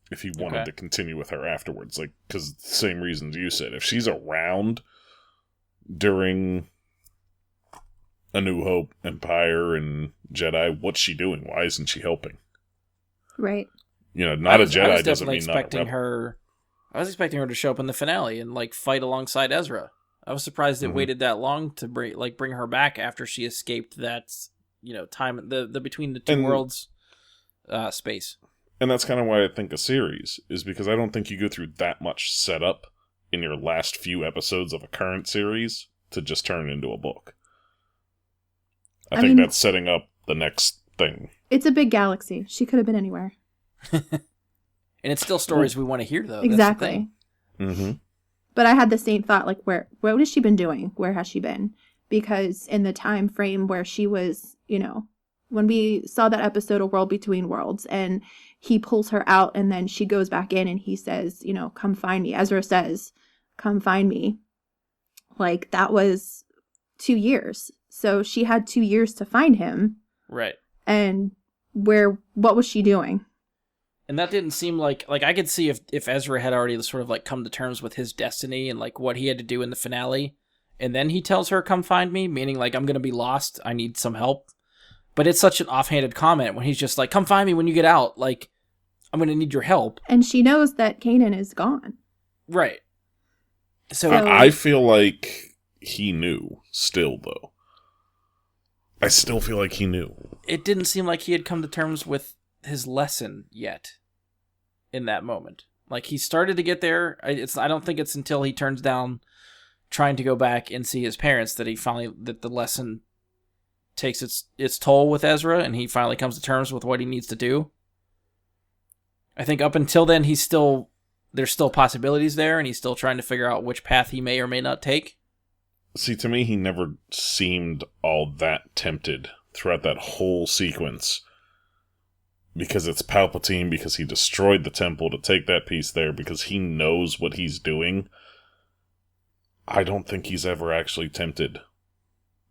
If he wanted to continue with her afterwards. Like, because the same reasons you said. If she's around during A New Hope, Empire, and Jedi, what's she doing? Why isn't she helping? Right. You know, not a Jedi doesn't I was definitely mean not a expecting rebel. her I was expecting her to show up in the finale and like fight alongside Ezra. I was surprised it waited that long to bring her back after she escaped that, time the between the two worlds space. And that's kind of why I think a series is, because I don't think you go through that much setup in your last few episodes of a current series to just turn it into a book. I think that's setting up the next thing. It's a big galaxy. She could have been anywhere. And it's still stories we want to hear, though. Exactly. Mm-hmm. But I had the same thought, like, what has she been doing? Where has she been? Because in the time frame where she was, when we saw that episode of World Between Worlds, and he pulls her out, and then she goes back in, and he says, come find me. Ezra says, come find me. Like, that was 2 years. So she had 2 years to find him. Right. And what was she doing? And that didn't seem like I could see if Ezra had already sort of like come to terms with his destiny and like what he had to do in the finale, and then he tells her, come find me, meaning like, I'm going to be lost, I need some help. But it's such an offhanded comment when he's just like, come find me when you get out, like, I'm going to need your help. And she knows that Kanan is gone. Right. So I feel like he knew still, though. I still feel like he knew. It didn't seem like he had come to terms with his lesson yet in that moment. Like, he started to get there. I don't think it's until he turns down trying to go back and see his parents that the lesson takes its toll with Ezra, and he finally comes to terms with what he needs to do. I think up until then, there's still possibilities there, and he's still trying to figure out which path he may or may not take. See, to me, he never seemed all that tempted throughout that whole sequence. Because it's Palpatine, because he destroyed the temple to take that piece there, because he knows what he's doing. I don't think he's ever actually tempted.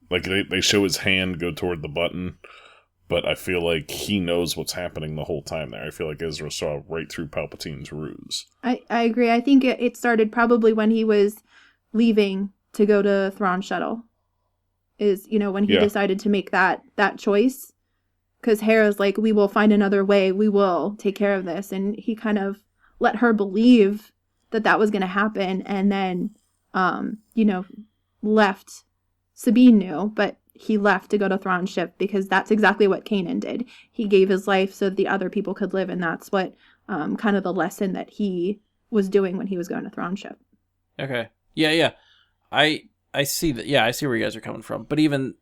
Like, they show his hand go toward the button, but I feel like he knows what's happening the whole time there. I feel like Ezra saw right through Palpatine's ruse. I agree. I think it started probably when he was leaving to go to Thrawn's shuttle. When he decided to make that choice. Because Hera's like, we will find another way. We will take care of this. And he kind of let her believe that was going to happen. And then, left. Sabine knew, but he left to go to Thrawn's ship because that's exactly what Kanan did. He gave his life so that the other people could live. And that's what kind of the lesson that he was doing when he was going to Thrawn's ship. Okay. Yeah. I see that. Yeah, I see where you guys are coming from. But even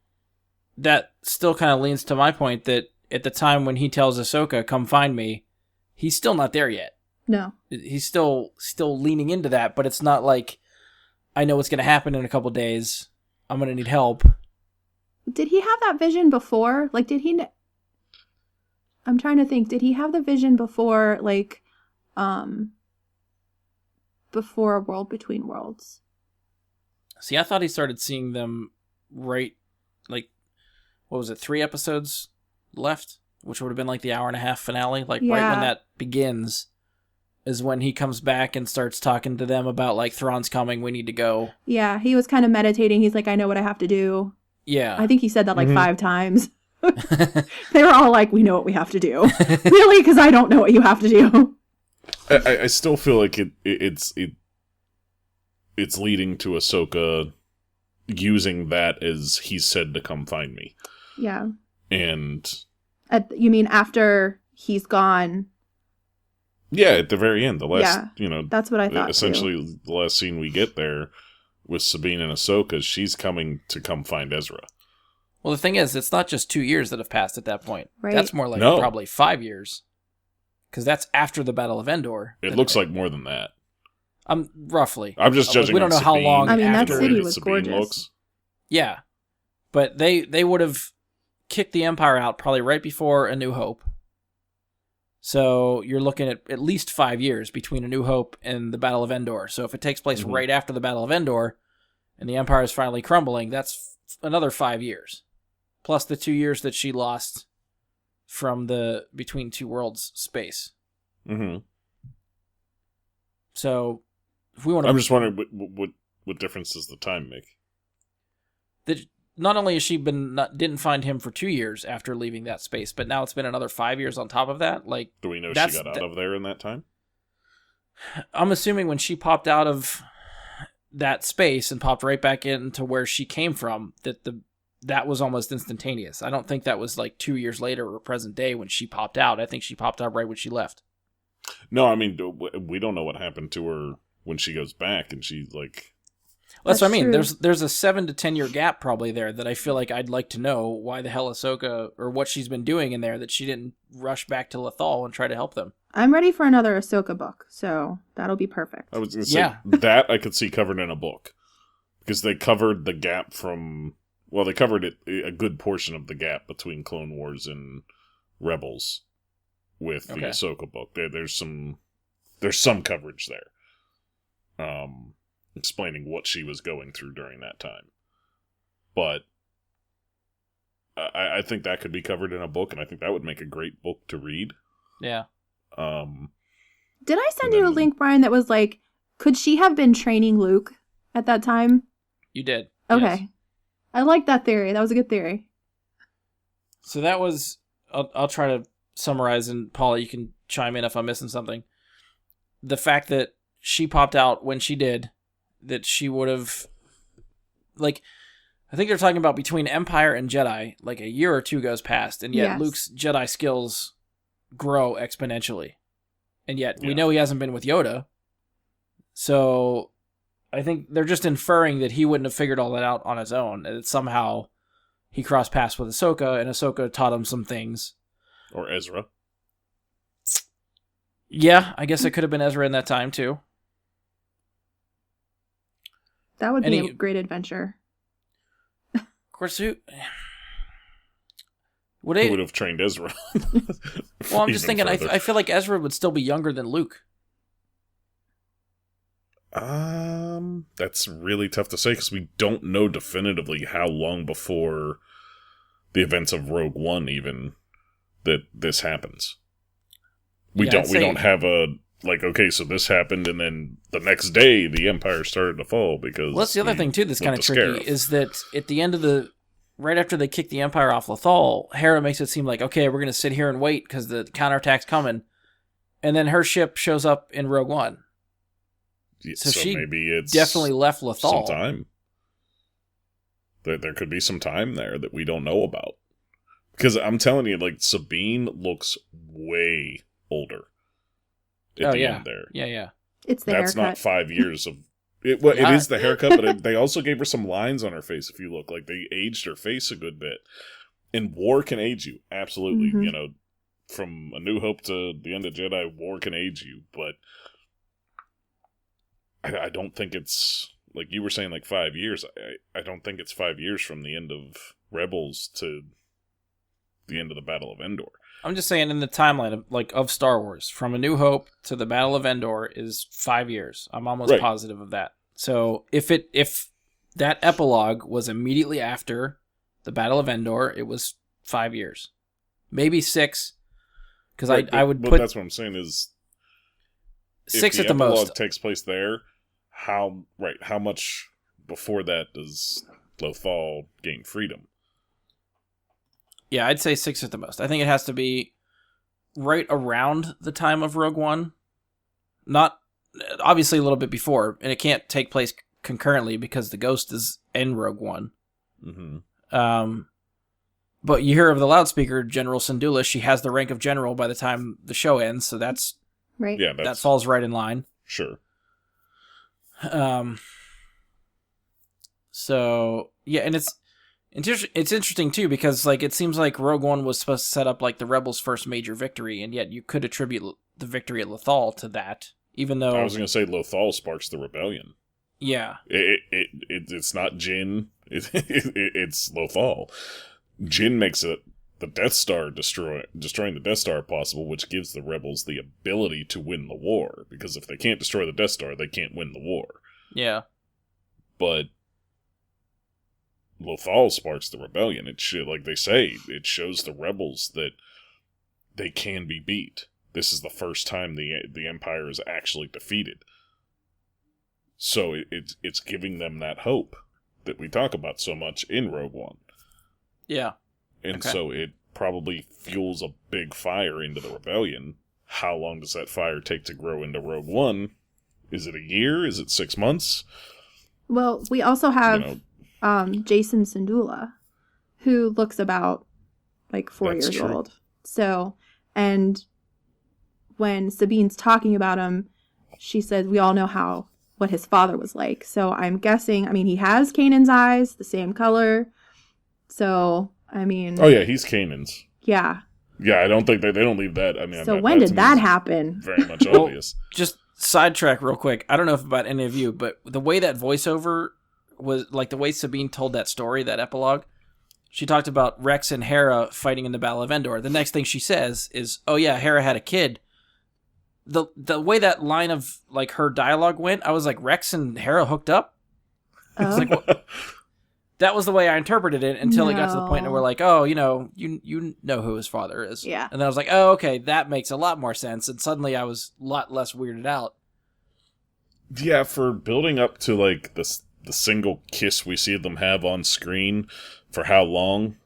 that still kind of leans to my point that at the time when he tells Ahsoka, come find me, he's still not there yet. No. He's still leaning into that, but it's not like, I know what's going to happen in a couple days. I'm going to need help. Did he have that vision before? Like, I'm trying to think. Did he have the vision before, like, before World Between Worlds? See, I thought he started seeing them right, like, what was it, 3 episodes left? Which would have been like the hour-and-a-half finale. Like, right when that begins is when he comes back and starts talking to them about, like, Thrawn's coming, we need to go. Yeah, he was kind of meditating. He's like, I know what I have to do. Yeah. I think he said that like 5 times. They were all like, we know what we have to do. Really? Because I don't know what you have to do. I still feel like it's leading to Ahsoka using that as he said to come find me. Yeah. And... you mean after he's gone? Yeah, at the very end. The last, that's what I thought essentially too. The last scene we get there with Sabine and Ahsoka, she's coming to come find Ezra. Well, the thing is, it's not just 2 years that have passed at that point. Right. That's more like probably 5 years. Because that's after the Battle of Endor. It looks like more than that. Roughly. I'm just judging. We don't know how long. I mean, after that city was Sabine gorgeous. Looks. Yeah, but they would have kicked the Empire out probably right before A New Hope. So you're looking at least 5 years between A New Hope and the Battle of Endor. So if it takes place right after the Battle of Endor, and the Empire is finally crumbling, that's another 5 years, plus the 2 years that she lost from the Between Two Worlds space. Mm-hmm. So, if we want to, I'm just wondering what difference does the time make? That not only has she didn't find him for 2 years after leaving that space, but now it's been another 5 years on top of that. Like, do we know she got out of there in that time? I'm assuming when she popped out of that space and popped right back into where she came from, that was almost instantaneous. I don't think that was like 2 years later or present day when she popped out. I think she popped out right when she left. No, I mean, we don't know what happened to her when she goes back, and she's like... Well, that's what I mean. True. There's a 7 to 10 year gap probably there that I feel like I'd like to know why the hell Ahsoka, or what she's been doing in there, that she didn't rush back to Lothal and try to help them. I'm ready for another Ahsoka book, so that'll be perfect. I was going to say, that I could see covered in a book. Because they covered the gap from... Well, they covered a good portion of the gap between Clone Wars and Rebels with the Ahsoka book. There's some coverage there. Explaining what she was going through during that time. But I think that could be covered in a book, and I think that would make a great book to read. Yeah. Did I send you a link, Brian, that was like, could she have been training Luke at that time? You did. Okay. Yes. I like that theory. That was a good theory. So that was... I'll try to summarize, and Paula, you can chime in if I'm missing something. The fact that she popped out when she did, that she would have... Like, I think they're talking about between Empire and Jedi, like a year or two goes past, and yet Luke's Jedi skills grow exponentially. And yet we know he hasn't been with Yoda. So I think they're just inferring that he wouldn't have figured all that out on his own, and that somehow he crossed paths with Ahsoka, and Ahsoka taught him some things. Or Ezra. Yeah, I guess it could have been Ezra in that time, too. That would be a great adventure. Of course, who would have trained Ezra? Well, I'm just thinking, I feel like Ezra would still be younger than Luke. That's really tough to say, because we don't know definitively how long before the events of Rogue One even that this happens. We don't have a, like, okay, so this happened, and then the next day the Empire started to fall, because... Well, that's the other thing, too, that's kind of tricky, is that at the end of right after they kick the Empire off Lothal, Hera makes it seem like, okay, we're going to sit here and wait, because the counterattack's coming, and then her ship shows up in Rogue One. So she maybe it's definitely left Lothal. Some time. There could be some time there that we don't know about. Because I'm telling you, like, Sabine looks way older at the end there. Yeah. It's the That's haircut. not 5 years of... It is the haircut, but they also gave her some lines on her face, if you look. Like, they aged her face a good bit. And war can age you, absolutely. Mm-hmm. You know, from A New Hope to the end of Jedi, war can age you. But I don't think it's... Like you were saying, like 5 years. I don't think it's 5 years from the end of Rebels to the end of the Battle of Endor. I'm just saying, in the timeline of Star Wars, from A New Hope to the Battle of Endor is 5 years. I'm almost positive of that. So if that epilogue was immediately after the Battle of Endor, it was 5 years, maybe 6. Because I would put. That's what I'm saying is 6 at the most. If the epilogue takes place there, how much before that does Lothal gain freedom? Yeah, I'd say 6 at the most. I think it has to be right around the time of Rogue One. Not, obviously, a little bit before, and it can't take place concurrently because the Ghost is in Rogue One. Mm-hmm. But you hear of the loudspeaker, General Syndulla. She has the rank of general by the time the show ends, so that's... Right. Yeah, that falls right in line. Sure. So, yeah, and it's interesting, too, because, like, it seems like Rogue One was supposed to set up, like, the Rebels' first major victory, and yet you could attribute the victory at Lothal to that, even though... I was going to say Lothal sparks the rebellion. Yeah. It's not Jyn, it's Lothal. Jyn makes the Death Star destroying the Death Star possible, which gives the Rebels the ability to win the war, because if they can't destroy the Death Star, they can't win the war. Yeah. But Lothal sparks the rebellion. Like they say, it shows the rebels that they can be beat. This is the first time the Empire is actually defeated. So it's giving them that hope that we talk about so much in Rogue One. Yeah. And so it probably fuels a big fire into the rebellion. how long does that fire take to grow into Rogue One? Is it a year? Is it 6 months? Well, we also have Jason Sindula, who looks about like 4 years old. So, and when Sabine's talking about him, she says, we all know what his father was like. So I'm guessing, I mean, he has Kanan's eyes, the same color. So, I mean. Oh, yeah, he's Kanan's. Yeah. Yeah, I don't think they don't leave that. I mean, so when did that happen? Very much obvious. Just sidetrack real quick. I don't know if about any of you, but the way that voiceover was, like the way Sabine told that story, that epilogue, she talked about Rex and Hera fighting in the Battle of Endor. The next thing she says is, "Oh yeah, Hera had a kid." The way that line of like her dialogue went, I was like, Rex and Hera hooked up. It's like, what? That was the way I interpreted it until it got to the point where we're like, oh, you know who his father is. Yeah. And then I was like, oh, okay, that makes a lot more sense. And suddenly I was a lot less weirded out. Yeah, for building up to like the single kiss we see them have on screen for how long,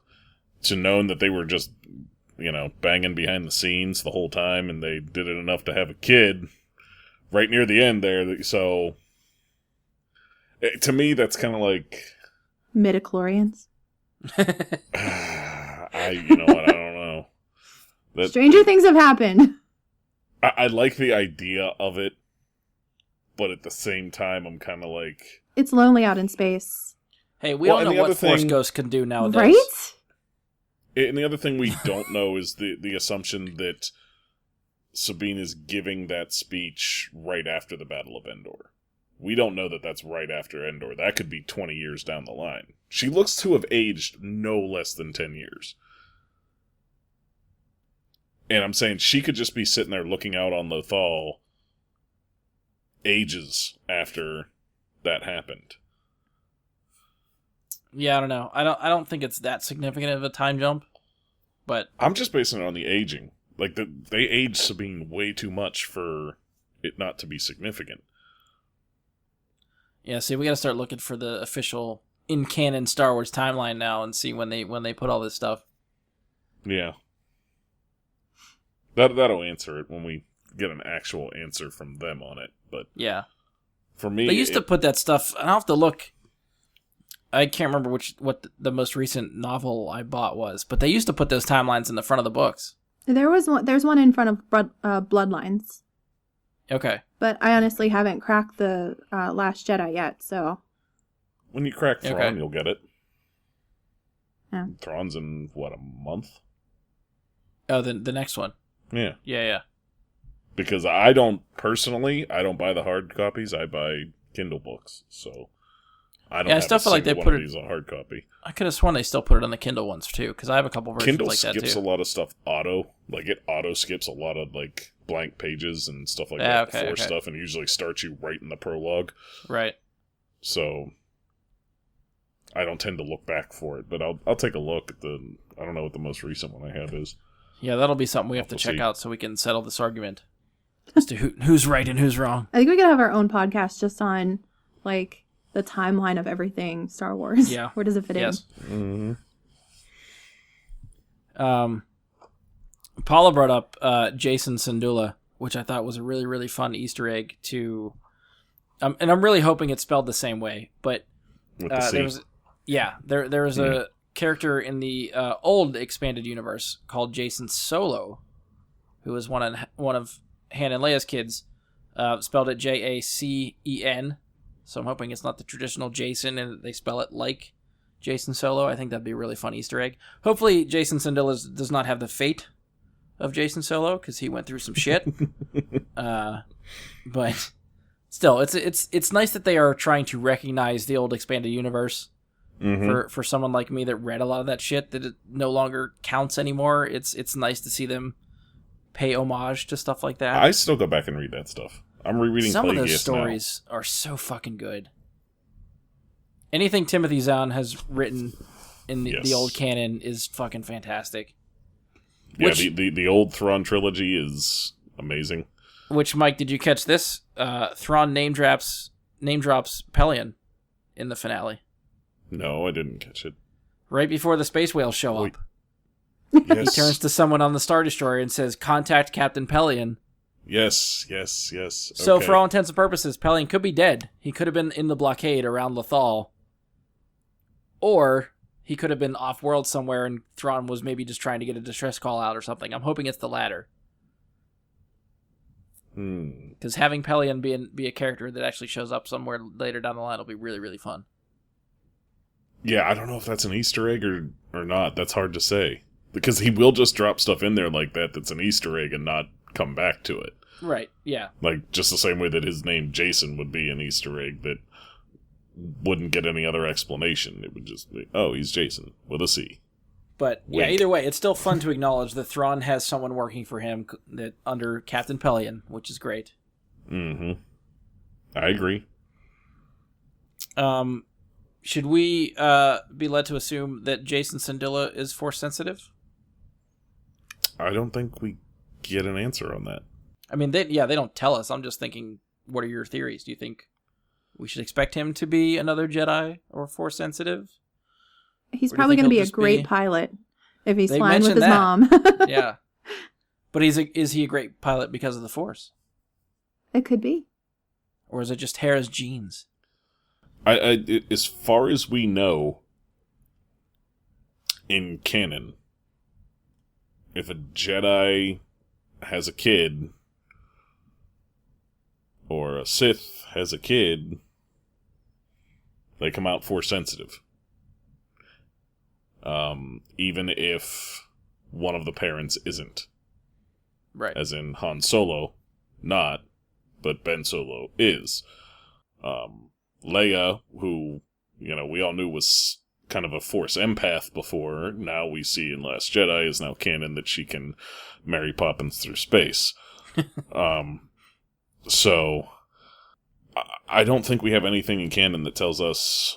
to knowing that they were just, banging behind the scenes the whole time and they did it enough to have a kid right near the end there. So, to me, that's kind of like... Midichlorians? I don't know. Stranger things have happened. I like the idea of it, but at the same time, I'm kind of like... It's lonely out in space. Hey, we all know what Force Ghosts can do nowadays. Right? And the other thing we don't know is the assumption that Sabine is giving that speech right after the Battle of Endor. We don't know that that's right after Endor. That could be 20 years down the line. She looks to have aged no less than 10 years. And I'm saying she could just be sitting there looking out on Lothal ages after that happened. Yeah, I don't know. I don't think it's that significant of a time jump, but I'm just basing it on the aging. Like they aged Sabine way too much for it not to be significant. Yeah, see, we got to start looking for the official in canon Star Wars timeline now and see when they put all this stuff. Yeah, that'll answer it when we get an actual answer from them on it. But yeah, for me, they used to put that stuff. I'll have to look. I can't remember what the most recent novel I bought was, but they used to put those timelines in the front of the books. There's one in front of Bloodlines. Okay. But I honestly haven't cracked the Last Jedi yet, so... When you crack Thrawn, you'll get it. Yeah. Thrawn's in, a month? Oh, the next one. Yeah. Yeah. Because I don't buy the hard copies, I buy Kindle books, so... I don't have still feel like they put a hard copy. I could have sworn they still put it on the Kindle ones, too, because I have a couple versions Kindle like that, too. Kindle skips a lot of stuff auto. Like, it auto-skips a lot of, blank pages and stuff like that before stuff, and usually starts you right in the prologue. Right. So, I don't tend to look back for it, but I'll take a look at I don't know what the most recent one I have is. Yeah, that'll be something we have to check out so we can settle this argument as to who's right and who's wrong. I think we could have our own podcast just on, the timeline of everything Star Wars. Yeah. Where does it fit in? Mm-hmm. Paula brought up Jason Sindula, which I thought was a really, really fun Easter egg to... and I'm really hoping it's spelled the same way, but With the C. there was a character in the old expanded universe called Jason Solo, who was one of Han and Leia's kids, spelled it Jacen. So I'm hoping it's not the traditional Jason and they spell it like Jason Solo. I think that'd be a really fun Easter egg. Hopefully Jason Sindula does not have the fate of Jason Solo because he went through some shit. But still, it's nice that they are trying to recognize the old expanded universe. Mm-hmm. For someone like me that read a lot of that shit that it no longer counts anymore. It's nice to see them pay homage to stuff like that. I still go back and read that stuff. I'm rereading some Plagueis of those stories are so fucking good. Anything Timothy Zahn has written in the old canon is fucking fantastic. Yeah, the old Thrawn trilogy is amazing. Which, Mike, did you catch this? Thrawn name drops Pelion in the finale. No, I didn't catch it. Right before the space whales show up. Yes. He turns to someone on the Star Destroyer and says, "Contact Captain Pelion." Yes. So Okay. for all intents and purposes, Pelion could be dead. He could have been in the blockade around Lothal. Or he could have been off-world somewhere and Thrawn was maybe just trying to get a distress call out or something. I'm hoping it's the latter. Because having Pelion be a character that actually shows up somewhere later down the line will be really, really fun. Yeah, I don't know if that's an Easter egg or not. That's hard to say. Because he will just drop stuff in there like that's an Easter egg and not come back to it. Right, yeah. Like, just the same way that his name Jason would be an Easter egg that wouldn't get any other explanation. It would just be, oh, he's Jason with a C. But, Wink. yeah, either way, it's still fun to acknowledge that Thrawn has someone working for him that under Captain Pelion, which is great. Mm-hmm. I agree. Should we be led to assume that Jason Syndulla is Force sensitive? I don't think we get an answer on that. I mean, they don't tell us. I'm just thinking, what are your theories? Do you think we should expect him to be another Jedi or Force sensitive? He's probably going to be a great pilot if he's They flying with his mentioned mom. Yeah. But is he a great pilot because of the Force? It could be. Or is it just Hera's genes? As far as we know, in canon, if a Jedi has a kid, or a Sith has a kid, they come out Force sensitive. Even if one of the parents isn't. Right. As in Han Solo, not, but Ben Solo is. Leia, who, we all knew was kind of a Force empath before, now we see in Last Jedi is now canon that she can Mary Poppins through space. So, I don't think we have anything in canon that tells us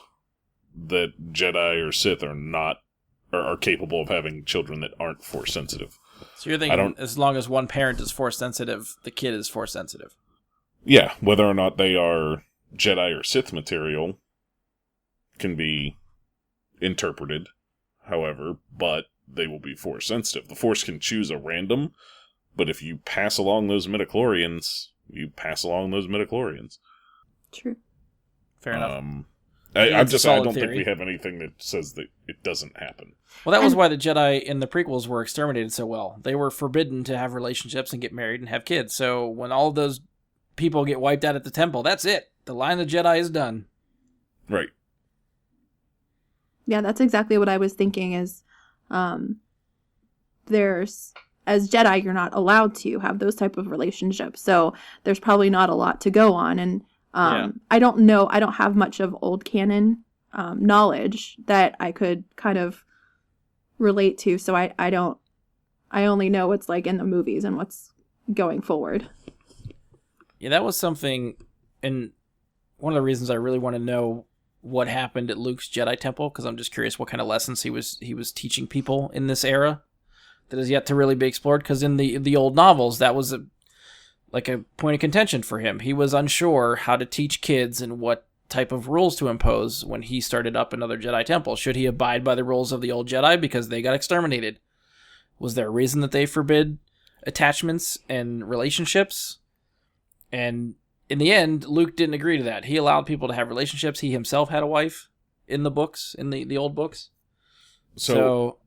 that Jedi or Sith are capable of having children that aren't Force sensitive. So you're thinking as long as one parent is Force sensitive, the kid is Force sensitive? Yeah, whether or not they are Jedi or Sith material can be interpreted, however, but they will be Force sensitive. The Force can choose a random, but if you pass along those midichlorians, you pass along those midichlorians. True. Fair enough. I don't think we have anything that says that it doesn't happen. Well, that was why the Jedi in the prequels were exterminated so well. They were forbidden to have relationships and get married and have kids. So when all of those people get wiped out at the temple, that's it. The line of Jedi is done. Right. Yeah, that's exactly what I was thinking is there's, as Jedi, you're not allowed to have those type of relationships. So there's probably not a lot to go on. And I don't know. I don't have much of old canon knowledge that I could kind of relate to. So I only know what's like in the movies and what's going forward. Yeah, that was something, and one of the reasons I really want to know what happened at Luke's Jedi Temple, because I'm just curious what kind of lessons he was teaching people in this era that is yet to really be explored. Because in the old novels, that was a point of contention for him. He was unsure how to teach kids and what type of rules to impose when he started up another Jedi Temple. Should he abide by the rules of the old Jedi because they got exterminated? Was there a reason that they forbid attachments and relationships? And in the end, Luke didn't agree to that. He allowed people to have relationships. He himself had a wife in the books, in the old books. So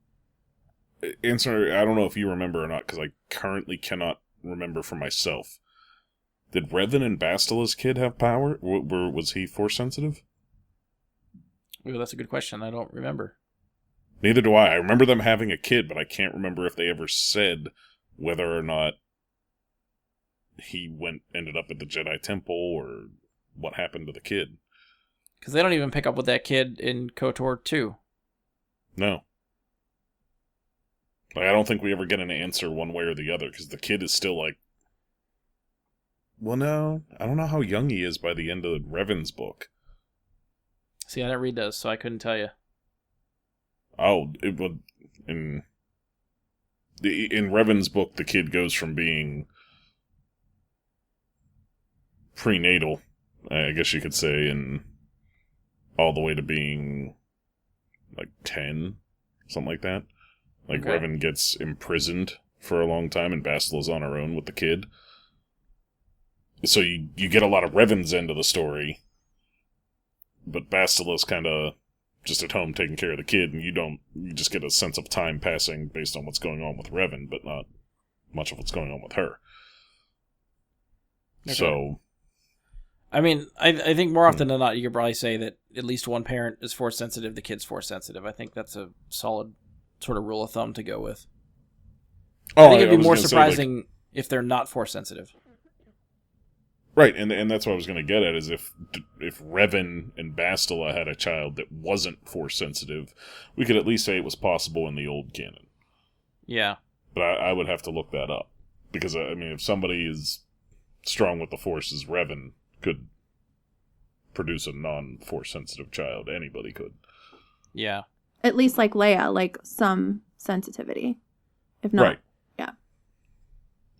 answer, I don't know if you remember or not, because I currently cannot remember for myself. Did Revan and Bastila's kid have power? Was he Force sensitive? Ooh, that's a good question. I don't remember. Neither do I. I remember them having a kid, but I can't remember if they ever said whether or not he ended up at the Jedi Temple or what happened to the kid. Because they don't even pick up with that kid in KOTOR 2. No. I don't think we ever get an answer one way or the other, because the kid is still like... Well, no. I don't know how young he is by the end of Revan's book. See, I didn't read those, so I couldn't tell you. Oh, it would... In Revan's book, the kid goes from being prenatal, I guess you could say, and all the way to being like 10, something like that. Like, Okay. Revan gets imprisoned for a long time, and Bastila's on her own with the kid. So you get a lot of Revan's end of the story, but Bastila's kind of just at home taking care of the kid, and you just get a sense of time passing based on what's going on with Revan, but not much of what's going on with her. Okay. So, I mean, I think more often than not, you could probably say that at least one parent is force sensitive, the kid's force sensitive. I think that's a solid sort of rule of thumb to go with. I think it'd be more surprising if they're not force sensitive. Right, and that's what I was going to get at, is if Revan and Bastila had a child that wasn't force sensitive, we could at least say it was possible in the old canon. Yeah. But I would have to look that up. Because, I mean, if somebody is strong with the Force as Revan could produce a non-force sensitive child, anybody could. Yeah. At least like Leia, like some sensitivity. If not, right. Yeah.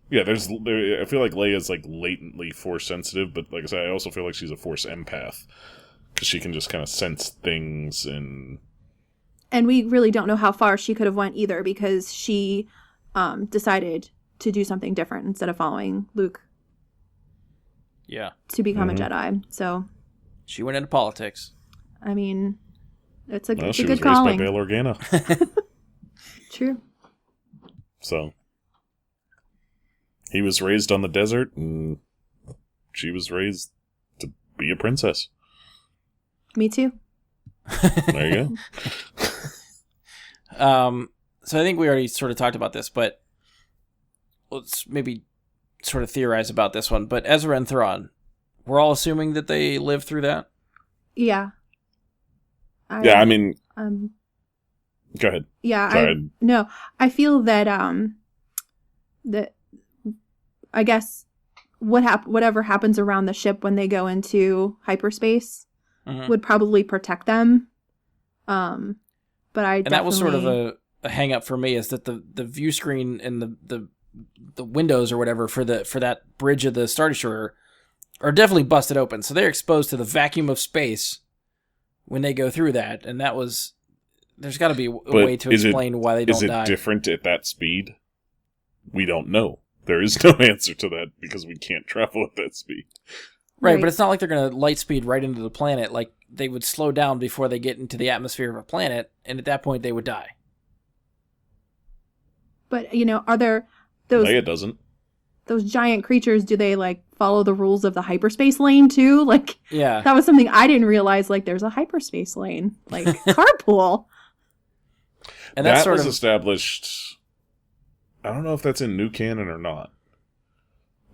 Yeah, I feel like Leia's like latently force sensitive, but like I said, I also feel like she's a force empath. Because she can just kind of sense things and we really don't know how far she could have went either, because she decided to do something different instead of following Luke. Yeah. To become a Jedi. So she went into politics. I mean, it's a good calling. She was raised by Bail Organa. True. So he was raised on the desert, and she was raised to be a princess. Me too. There you go. So I think we already sort of talked about this, but let's maybe sort of theorize about this one. But Ezra and Thrawn, we're all assuming that they lived through that? Yeah. I mean... go ahead. Yeah, I feel that that I guess whatever happens around the ship when they go into hyperspace would probably protect them. But that was sort of a hang up for me, is that the view screen and the windows or whatever for that bridge of the Star Destroyer are definitely busted open, so they're exposed to the vacuum of space when they go through that, and that was. There's got to be a way to explain why they don't die. Is it different at that speed? We don't know. There is no answer to that because we can't travel at that speed. Right, but it's not like they're going to light speed right into the planet. Like, they would slow down before they get into the atmosphere of a planet, and at that point they would die. But, are there those... Leia doesn't. Those giant creatures, do they, follow the rules of the hyperspace lane, too? Yeah. That was something I didn't realize, there's a hyperspace lane. Carpool. And that was established... I don't know if that's in new canon or not.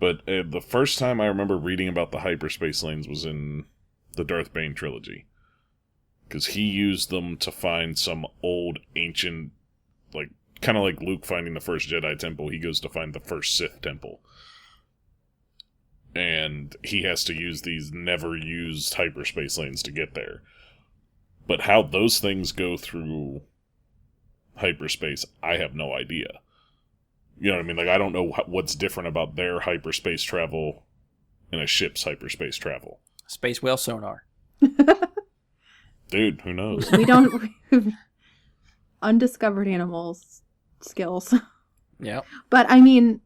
But the first time I remember reading about the hyperspace lanes was in the Darth Bane trilogy. Because he used them to find some old, ancient... kind of like Luke finding the first Jedi temple, he goes to find the first Sith temple. And he has to use these never-used hyperspace lanes to get there. But how those things go through hyperspace, I have no idea. You know what I mean? I don't know what's different about their hyperspace travel and a ship's hyperspace travel. Space whale sonar. Dude, who knows? We don't... Undiscovered animals skills. Yeah. But, I mean,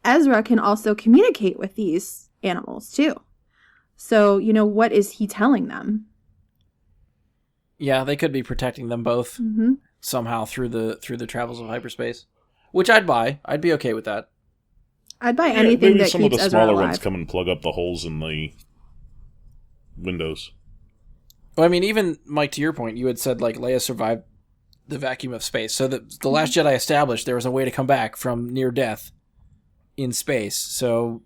Ezra can also communicate with these animals, too. So, what is he telling them? Yeah, they could be protecting them both somehow through the travels of hyperspace. Which I'd buy. I'd be okay with that. I'd buy anything that keeps Ezra alive. Maybe some of the smaller ones come and plug up the holes in the windows. Well, I mean, even, Mike, to your point, you had said, Leia survived the vacuum of space. So the Last Jedi established there was a way to come back from near death in space. So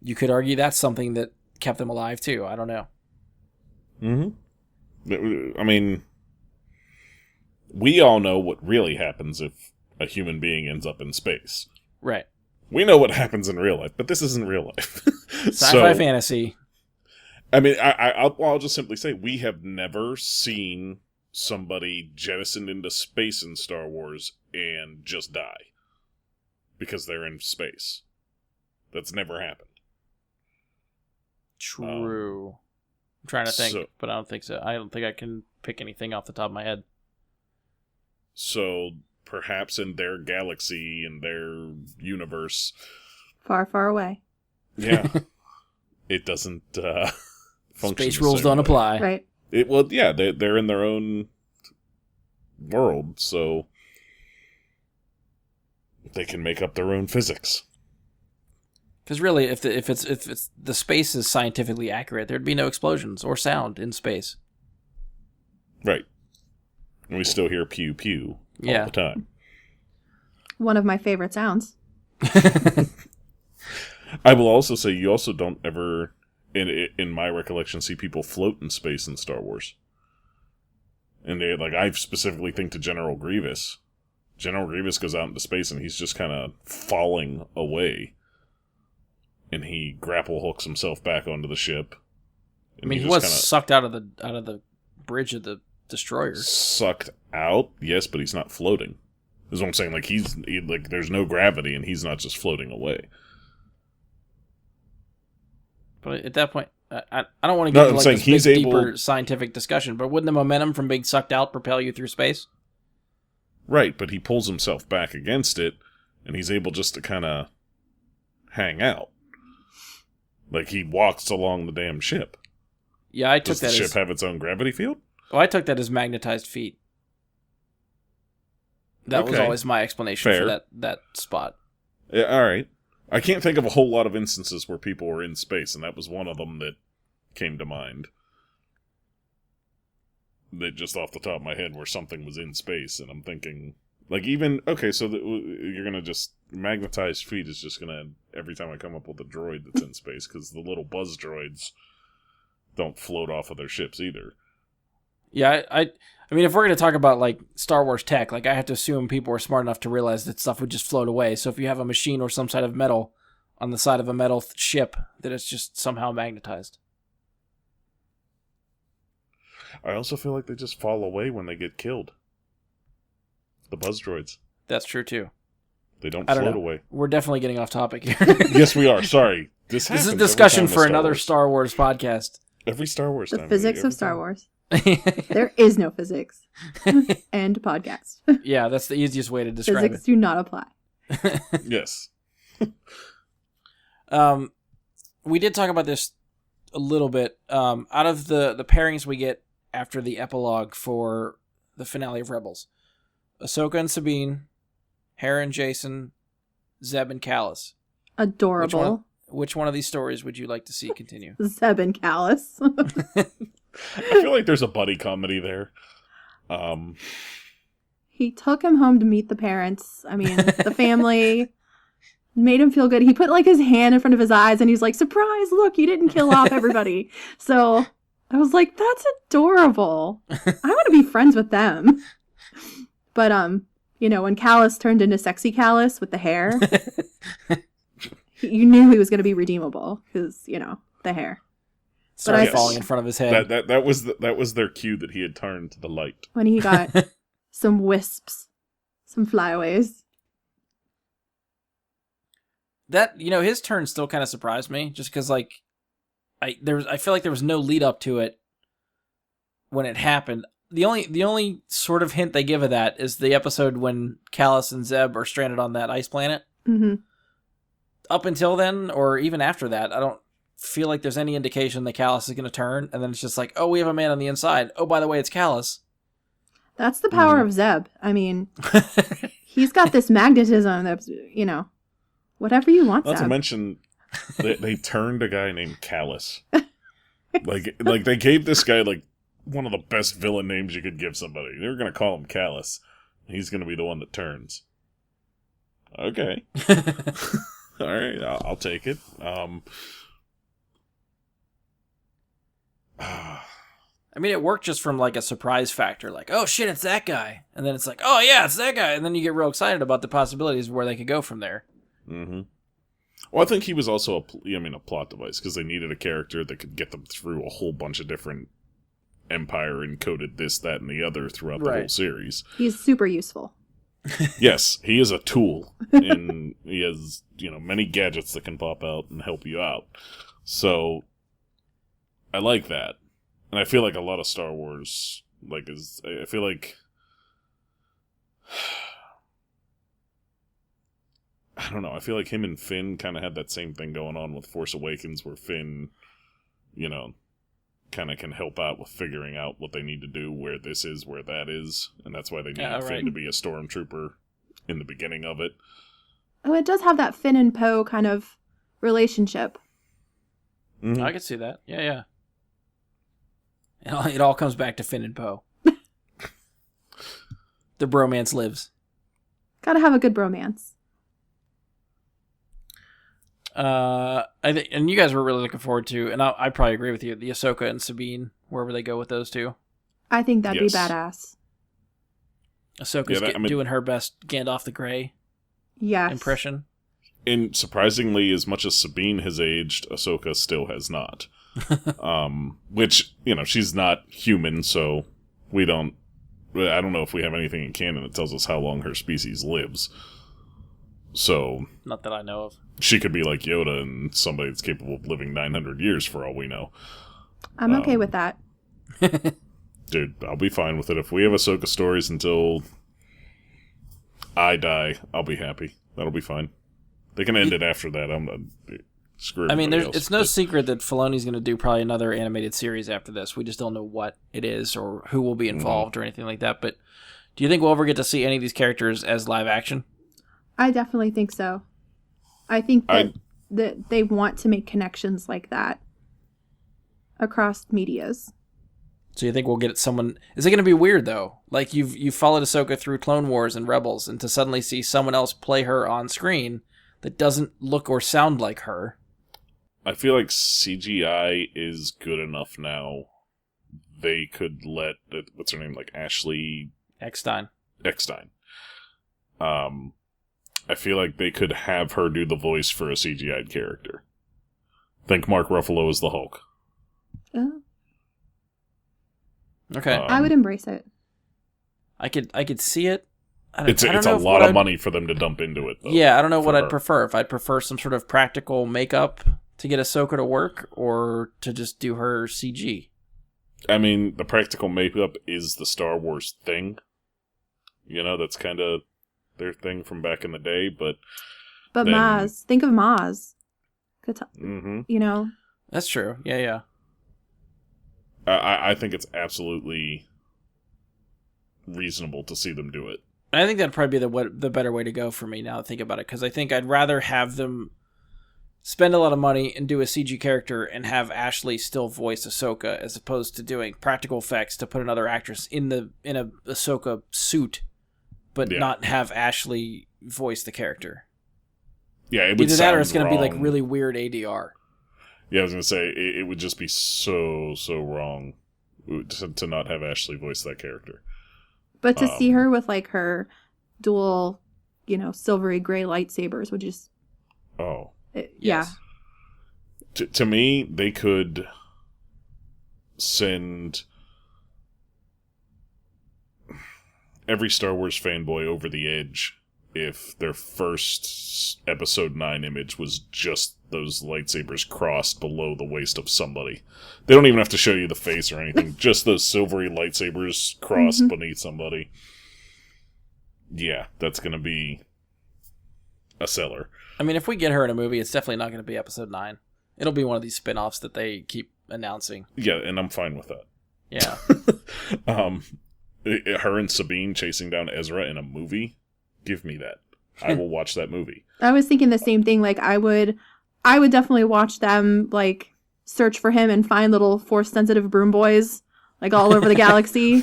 you could argue that's something that kept them alive, too. I don't know. I mean, we all know what really happens if a human being ends up in space. Right. We know what happens in real life, but this isn't real life. Sci-fi fantasy. I mean, I'll just simply say we have never seen somebody jettisoned into space in Star Wars and just die because they're in space. That's never happened. True. I'm trying to think, but I don't think so. I don't think I can pick anything off the top of my head. So perhaps in their galaxy, in their universe. Far, far away. Yeah. It doesn't function. Space rules don't apply. Right. They're in their own world, so they can make up their own physics. Because really, if it's the space is scientifically accurate, there'd be no explosions or sound in space. Right. And we still hear pew pew all the time. One of my favorite sounds. I will also say you also don't ever, in my recollection, see people float in space in Star Wars. And I specifically think to General Grievous. General Grievous goes out into space and he's just kind of falling away. And he grapple hooks himself back onto the ship. And he was sucked out of the bridge of the destroyer. Sucked out, yes, but he's not floating. Is what I'm saying. There's no gravity, and he's not just floating away. But at that point, I don't want to get into this deeper scientific discussion. But wouldn't the momentum from being sucked out propel you through space? Right, but he pulls himself back against it, and he's able just to kind of hang out. Like he walks along the damn ship. Yeah, I took Does the ship have its own gravity field? Oh, I took that as magnetized feet. That was always my explanation for that spot. Yeah, all right. I can't think of a whole lot of instances where people were in space, and that was one of them that came to mind. That just off the top of my head where something was in space, and I'm thinking... so you're going to just... Magnetized feet is just going to... Every time I come up with a droid that's in space, because the little buzz droids don't float off of their ships either. Yeah, I mean, if we're going to talk about, Star Wars tech, I have to assume people are smart enough to realize that stuff would just float away. So if you have a machine or some side of metal on the side of a metal ship, that it's just somehow magnetized. I also feel like they just fall away when they get killed. The buzz droids. That's true, too. They don't float away. We're definitely getting off topic here. Yes, we are. Sorry. This is a discussion for another Star Wars podcast. Every Star Wars time. The physics of Star Wars. There is no physics. End podcast. Yeah, that's the easiest way to describe it. Physics do not apply. Yes. We did talk about this a little bit. Out of the pairings we get after the epilogue for the finale of Rebels, Ahsoka and Sabine, Hera and Jason, Zeb and Callus. Adorable. Which one of these stories would you like to see continue? Zeb and Callus. I feel like there's a buddy comedy there. He took him home to meet the parents. I mean, the family. Made him feel good. He put his hand in front of his eyes and he's like, surprise, look, you didn't kill off everybody. So I was like, that's adorable. I want to be friends with them. But, when Callus turned into sexy Callus with the hair, you knew he was going to be redeemable because, the hair. Started falling in front of his head. That was their cue that he had turned to the light. When he got some wisps, some flyaways. That, his turn still kind of surprised me, just because, I feel like there was no lead up to it when it happened. The only sort of hint they give of that is the episode when Callus and Zeb are stranded on that ice planet. Mm-hmm. Up until then, or even after that, I don't feel like there's any indication that Callus is going to turn, and then it's just like, oh, we have a man on the inside. Oh, by the way, it's Callus. That's the power of Zeb. I mean, he's got this magnetism that's, whatever you want, Not Zeb. to mention, they turned a guy named Callus. like they gave this guy, one of the best villain names you could give somebody. They were going to call him Callus. He's going to be the one that turns. Okay. All right, I'll take it. I mean, it worked just from a surprise factor, oh shit, it's that guy, and then it's like, oh yeah, it's that guy, and then you get real excited about the possibilities of where they could go from there. Mm-hmm. Well, I think he was also a plot device because they needed a character that could get them through a whole bunch of different Empire encoded this, that, and the other throughout the whole series. He's super useful. Yes, he is a tool, and he has many gadgets that can pop out and help you out. So I like that. And I feel like a lot of Star Wars, I feel like I don't know. I feel like him and Finn kind of had that same thing going on with Force Awakens, where Finn, kind of can help out with figuring out what they need to do, where this is, where that is, and that's why they needed Finn to be a stormtrooper in the beginning of it. Oh, it does have that Finn and Poe kind of relationship. Mm-hmm. I could see that. Yeah. It all comes back to Finn and Poe. The bromance lives. Gotta have a good bromance. I think, and you guys were really looking forward to, and I probably agree with you, the Ahsoka and Sabine, wherever they go with those two. I think that'd be badass. Ahsoka's doing her best Gandalf the Grey impression. And surprisingly, as much as Sabine has aged, Ahsoka still has not. Which, she's not human, so I don't know if we have anything in canon that tells us how long her species lives. So... Not that I know of. She could be like Yoda and somebody that's capable of living 900 years for all we know. I'm okay with that. Dude, I'll be fine with it. If we have Ahsoka stories until I die, I'll be happy. That'll be fine. They can end it after that. I'm not... Screw everybody else. It's no secret that Filoni's going to do probably another animated series after this. We just don't know what it is or who will be involved or anything like that. But do you think we'll ever get to see any of these characters as live action? I definitely think so. I think that they want to make connections like that across medias. So you think we'll get someone... Is it going to be weird, though? Like, you've followed Ahsoka through Clone Wars and Rebels, and to suddenly see someone else play her on screen that doesn't look or sound like her. I feel like CGI is good enough now. They could let... What's her name? Like, Ashley... Eckstein. I feel like they could have her do the voice for a CGI'd character. Think Mark Ruffalo as the Hulk. Oh. Okay. I would embrace it. I could see it. It's a lot of money for them to dump into it, though. Yeah, I don't know what I'd prefer. If I'd prefer some sort of practical makeup to get Ahsoka to work, or to just do her CG. I mean, the practical makeup is the Star Wars thing. That's kind of their thing from back in the day, but Maz. Think of Maz. Mm-hmm. That's true. Yeah. I think it's absolutely reasonable to see them do it. I think that'd probably be the better way to go for me now to think about it, because I think I'd rather have them spend a lot of money and do a CG character and have Ashley still voice Ahsoka, as opposed to doing practical effects to put another actress in a Ahsoka suit, but not have Ashley voice the character. Yeah, it would either that or it's going to be like really weird ADR. Yeah, I was going to say, it would just be so wrong to not have Ashley voice that character. But to see her with like her dual, silvery gray lightsabers would just... Oh. Yeah. To me, they could send every Star Wars fanboy over the edge if their first Episode 9 image was just those lightsabers crossed below the waist of somebody. They don't even have to show you the face or anything. Just those silvery lightsabers crossed beneath somebody. Yeah, that's going to be a seller. I mean, if we get her in a movie, it's definitely not going to be Episode 9. It'll be one of these spin-offs that they keep announcing. Yeah, and I'm fine with that. Yeah. Her and Sabine chasing down Ezra in a movie? Give me that. I will watch that movie. I was thinking the same thing. Like, I would definitely watch them, like, search for him and find little Force-sensitive broom boys, like, all over the galaxy.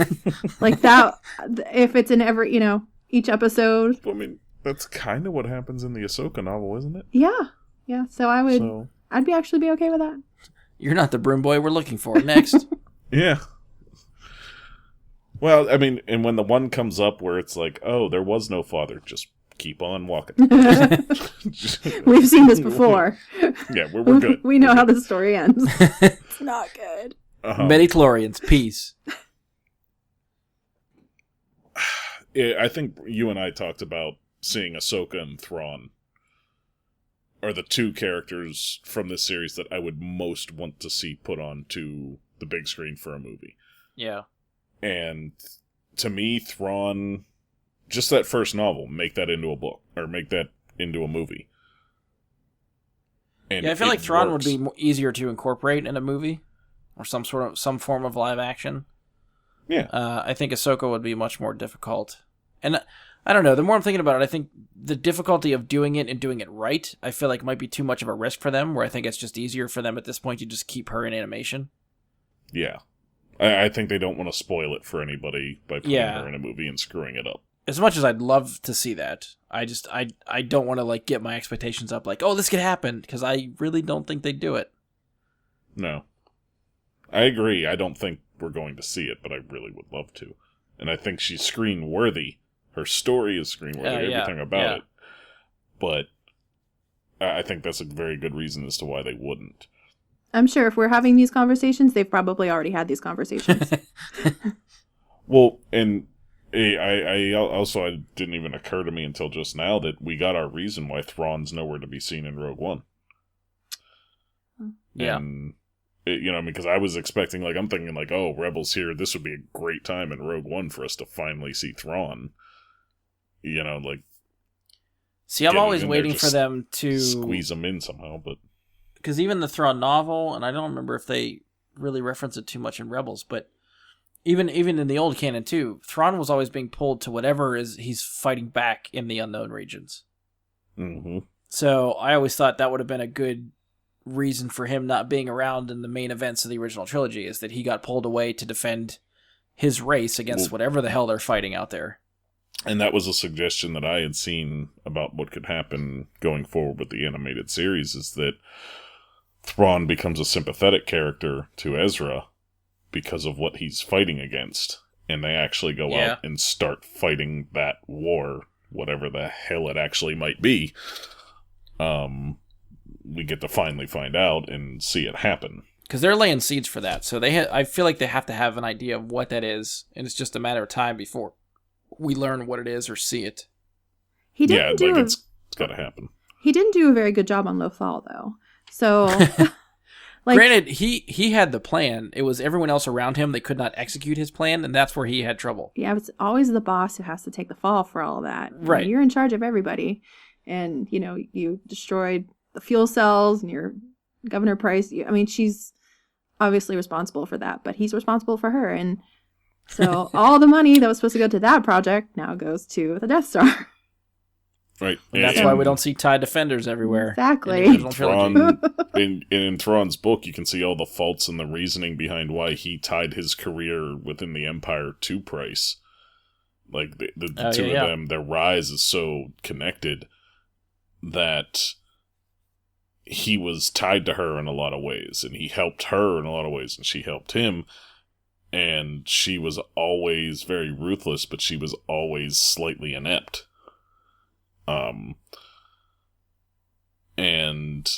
Like, that, if it's in every, each episode. I mean, that's kind of what happens in the Ahsoka novel, isn't it? Yeah. So I'd actually be okay with that. You're not the broom boy we're looking for. Next. Yeah. Well, I mean, and when the one comes up where it's like, oh, there was no father, just keep on walking. We've seen this before. Yeah, we're good. We know how the story ends. It's not good. Midi-chlorians, peace. I think you and I talked about seeing Ahsoka and Thrawn are the two characters from this series that I would most want to see put on to the big screen for a movie. Yeah. And to me, Thrawn, just that first novel, make that into a book, or make that into a movie. And I feel like Thrawn works. would be easier to incorporate in a movie or some form of live action. Yeah. I think Ahsoka would be much more difficult. And I don't know, the more I'm thinking about it, I think the difficulty of doing it and doing it right, I feel like might be too much of a risk for them, where I think it's just easier for them at this point to just keep her in animation. Yeah. I think they don't want to spoil it for anybody by putting her in a movie and screwing it up. As much as I'd love to see that, I don't want to like get my expectations up like, oh, this could happen, because I really don't think they'd do it. No. I agree. I don't think we're going to see it, but I really would love to. And I think she's screen-worthy. Her story is screen-worthy, everything about it. But I think that's a very good reason as to why they wouldn't. I'm sure if we're having these conversations, they've probably already had these conversations. Well, and I also, it didn't even occur to me until just now that we got our reason why Thrawn's nowhere to be seen in Rogue One. Yeah. And, because I was expecting, I'm thinking, oh, Rebels here, this would be a great time in Rogue One for us to finally see Thrawn. See, I'm always waiting for them to squeeze them in somehow, but... Because even the Thrawn novel, and I don't remember if they really reference it too much in Rebels, but even in the old canon too, Thrawn was always being pulled to whatever he's fighting back in the unknown regions. Mm-hmm. So I always thought that would have been a good reason for him not being around in the main events of the original trilogy, is that he got pulled away to defend his race against whatever the hell they're fighting out there. And that was a suggestion that I had seen about what could happen going forward with the animated series, is that Thrawn becomes a sympathetic character to Ezra because of what he's fighting against. And they actually go out and start fighting that war, whatever the hell it actually might be. We get to finally find out and see it happen. Because they're laying seeds for that. So I feel like they have to have an idea of what that is. And it's just a matter of time before we learn what it is or see it. He didn't it's got to happen. He didn't do a very good job on Lothal, though. So, granted, he had the plan. It was everyone else around him that could not execute his plan, and that's where he had trouble. Yeah, it's always the boss who has to take the fall for all of that. Right. You're in charge of everybody. And, you destroyed the fuel cells and your Governor Price. She's obviously responsible for that, but he's responsible for her. And so all the money that was supposed to go to that project now goes to the Death Star. Right. And that's why we don't see TIE Defenders everywhere. Exactly. In Thrawn's book, you can see all the faults and the reasoning behind why he tied his career within the Empire to Price. The two of them, their rise is so connected that he was tied to her in a lot of ways, and he helped her in a lot of ways, and she helped him. And she was always very ruthless, but she was always slightly inept. And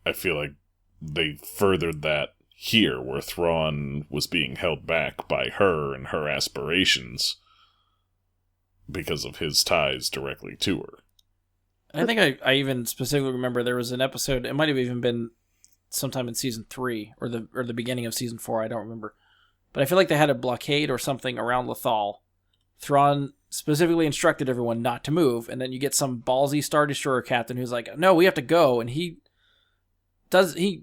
I feel like they furthered that here, where Thrawn was being held back by her and her aspirations because of his ties directly to her. I think I even specifically remember there was an episode, it might have even been sometime in season 3 or the beginning of season 4, I don't remember. But I feel like they had a blockade or something around Lothal. Thrawn specifically instructed everyone not to move, and then you get some ballsy Star Destroyer captain who's like, no, we have to go, and he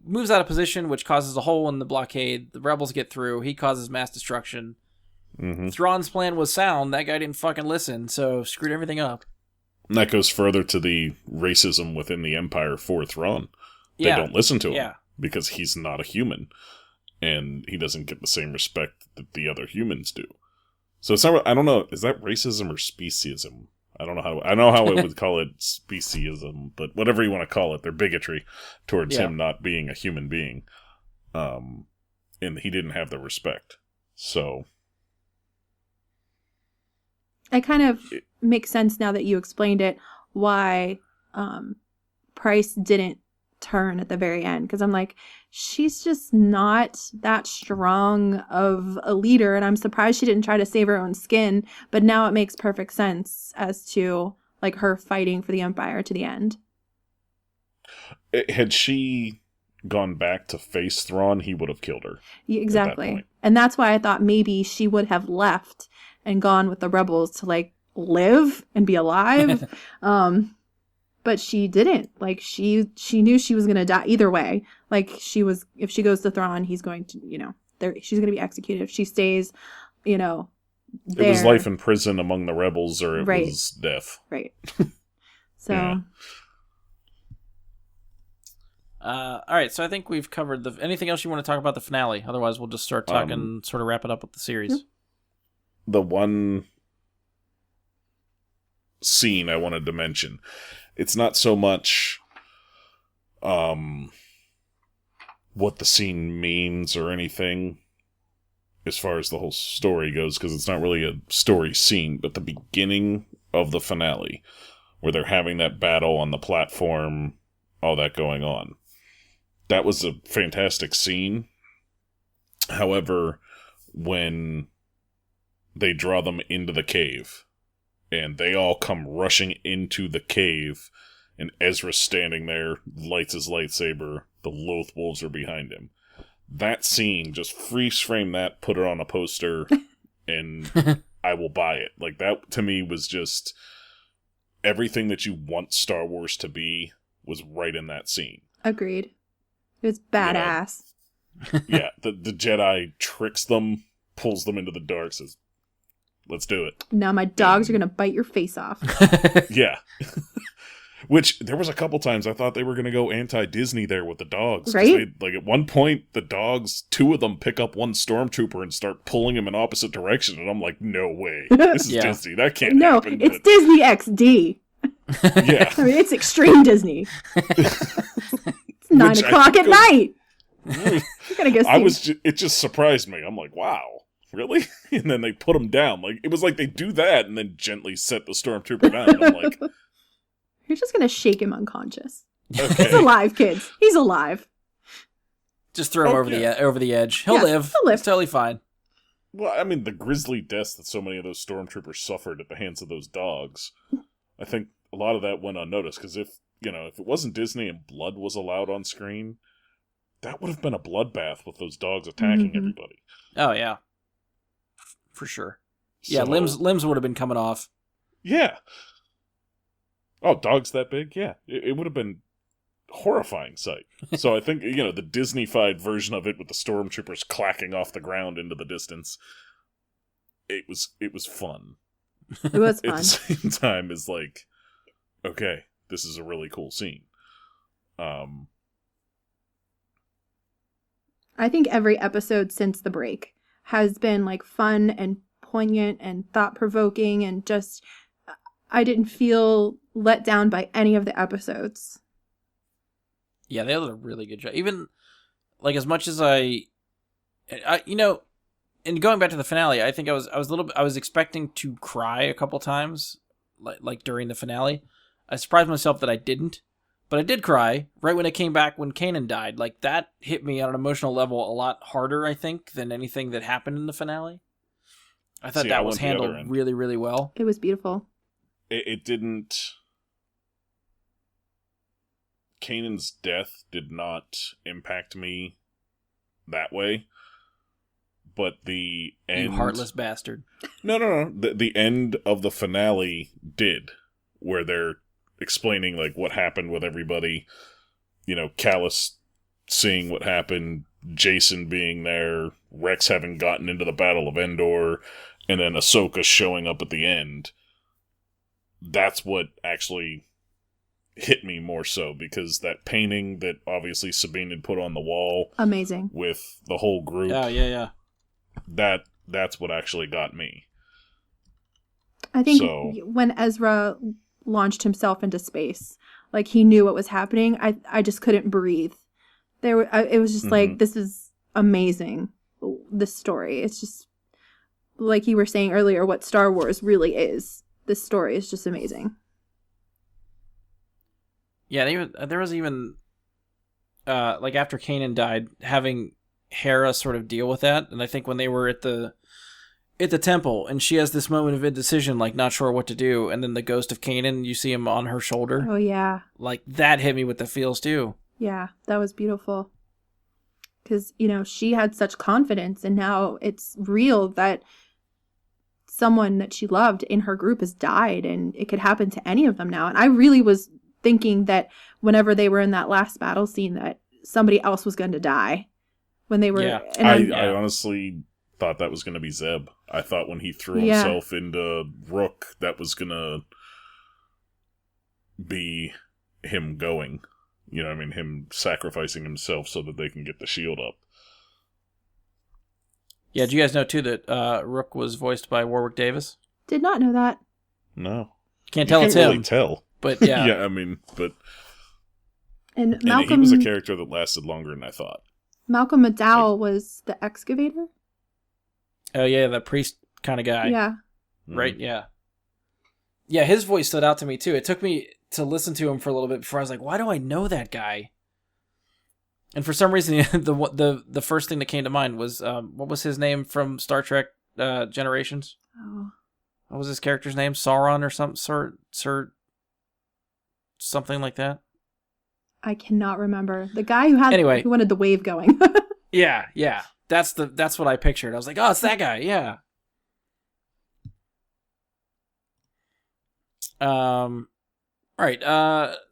moves out of position, which causes a hole in the blockade. The rebels get through, he causes mass destruction. Mm-hmm. Thrawn's plan was sound, that guy didn't fucking listen, so screwed everything up. And that goes further to the racism within the Empire for Thrawn. They don't listen to him because he's not a human, and he doesn't get the same respect that the other humans do. So it's not, I don't know, is that racism or speciesism? I don't know how, I know how I would call it speciesism, but whatever you want to call it, they're bigotry towards him not being a human being. And he didn't have the respect. So. It kind of makes sense now that you explained it, why Price didn't turn at the very end, because I'm like, she's just not that strong of a leader, and I'm surprised she didn't try to save her own skin. But now it makes perfect sense as to her fighting for the Empire to the end. Had she gone back to face Thrawn, he would have killed her. Yeah, exactly. And that's why I thought maybe she would have left and gone with the rebels to live and be alive. but she didn't. Like, she knew she was going to die either way. Like, if she goes to Thrawn, he's going to, she's going to be executed. If she stays, there. It was life in prison among the rebels, or it was death. Right. So. Yeah. All right, so I think we've covered anything else you want to talk about the finale? Otherwise, we'll just start talking, sort of wrap it up with the series. The one scene I wanted to mention, it's not so much what the scene means or anything as far as the whole story goes, because it's not really a story scene, but the beginning of the finale, where they're having that battle on the platform, all that going on. That was a fantastic scene. However, when they draw them into the cave, and they all come rushing into the cave, and Ezra's standing there, lights his lightsaber, the Loth Wolves are behind him. That scene, just freeze frame that, put it on a poster, and I will buy it. Like, that to me was just everything that you want Star Wars to be was right in that scene. Agreed. It was badass. Yeah, the Jedi tricks them, pulls them into the dark, says, let's do it. Now my dogs are going to bite your face off. Yeah. Which, there was a couple times I thought they were going to go anti-Disney there with the dogs. Right? Like, at one point, the dogs, 2 of them pick up one stormtrooper and start pulling him in opposite direction, and I'm like, no way. This is Disney. That can't happen. No, it's Disney XD. Yeah. I mean, it's extreme Disney. It's 9 o'clock at night. You're gonna go see. It just surprised me. I'm like, wow, really? And then they put him down. Like, it was like they do that and then gently set the stormtrooper down. I'm like, you're just gonna shake him unconscious. Okay. He's alive, kids. He's alive. Just throw him over the edge. He'll live. It's totally fine. Well, I mean, the grisly deaths that so many of those stormtroopers suffered at the hands of those dogs, I think a lot of that went unnoticed, because if it wasn't Disney and blood was allowed on screen, that would have been a bloodbath with those dogs attacking everybody. Oh, yeah. For sure. Yeah, limbs would have been coming off. Yeah. Oh, dogs that big? Yeah. It would have been a horrifying sight. So I think, the Disney-fied version of it with the stormtroopers clacking off the ground into the distance, it was fun. It was fun. At the same time, it's like, okay, this is a really cool scene. I think every episode since the break has been like fun and poignant and thought-provoking, and just I didn't feel let down by any of the episodes. Yeah, they did a really good job. Even like, as much as I and going back to the finale, I think I was expecting to cry a couple times, like during the finale. I surprised myself that I didn't. But I did cry right when it came back when Kanan died. Like, that hit me on an emotional level a lot harder, I think, than anything that happened in the finale. I thought that was handled really, really well. It was beautiful. It didn't... Kanan's death did not impact me that way. But the end... You heartless bastard. No. The end of the finale did, where they're explaining like what happened with everybody, Callus seeing what happened, Jason being there, Rex having gotten into the Battle of Endor, and then Ahsoka showing up at the end. That's what actually hit me more so, because that painting that obviously Sabine had put on the wall, amazing, with the whole group. Oh, yeah. That's what actually got me. I think when Ezra launched himself into space, like, he knew what was happening, I just couldn't breathe. It was just like, this is amazing, this story. It's just like you were saying earlier, what Star Wars really is. This story is just amazing. Yeah, there was even like, after Kanan died, having Hera sort of deal with that. And I think when they were at the temple, and she has this moment of indecision, like, not sure what to do, and then the ghost of Kanan, you see him on her shoulder. Oh, yeah. Like, that hit me with the feels, too. Yeah, that was beautiful. Because, she had such confidence, and now it's real that someone that she loved in her group has died, and it could happen to any of them now. And I really was thinking that whenever they were in that last battle scene that somebody else was going to die when they were. Yeah. And I honestly thought that was going to be Zeb. I thought when he threw himself into Rook, that was going to be him going. You know what I mean? Him sacrificing himself so that they can get the shield up. Yeah, did you guys know, too, that Rook was voiced by Warwick Davis? Did not know that. No. Can't tell it's really him. Tell. But yeah. Yeah, I mean, but... And Malcolm... he was a character that lasted longer than I thought. Malcolm McDowell was the excavator? Oh, yeah, the priest kind of guy. Yeah. Right, yeah. Yeah, his voice stood out to me, too. It took me to listen to him for a little bit before I was like, why do I know that guy? And for some reason, the first thing that came to mind was, what was his name from Star Trek Generations? Oh. What was his character's name? Sauron or something? Sir something like that? I cannot remember. The guy who who wanted the wave going. Yeah. That's what I pictured. I was like, oh, it's that guy. Yeah. All right.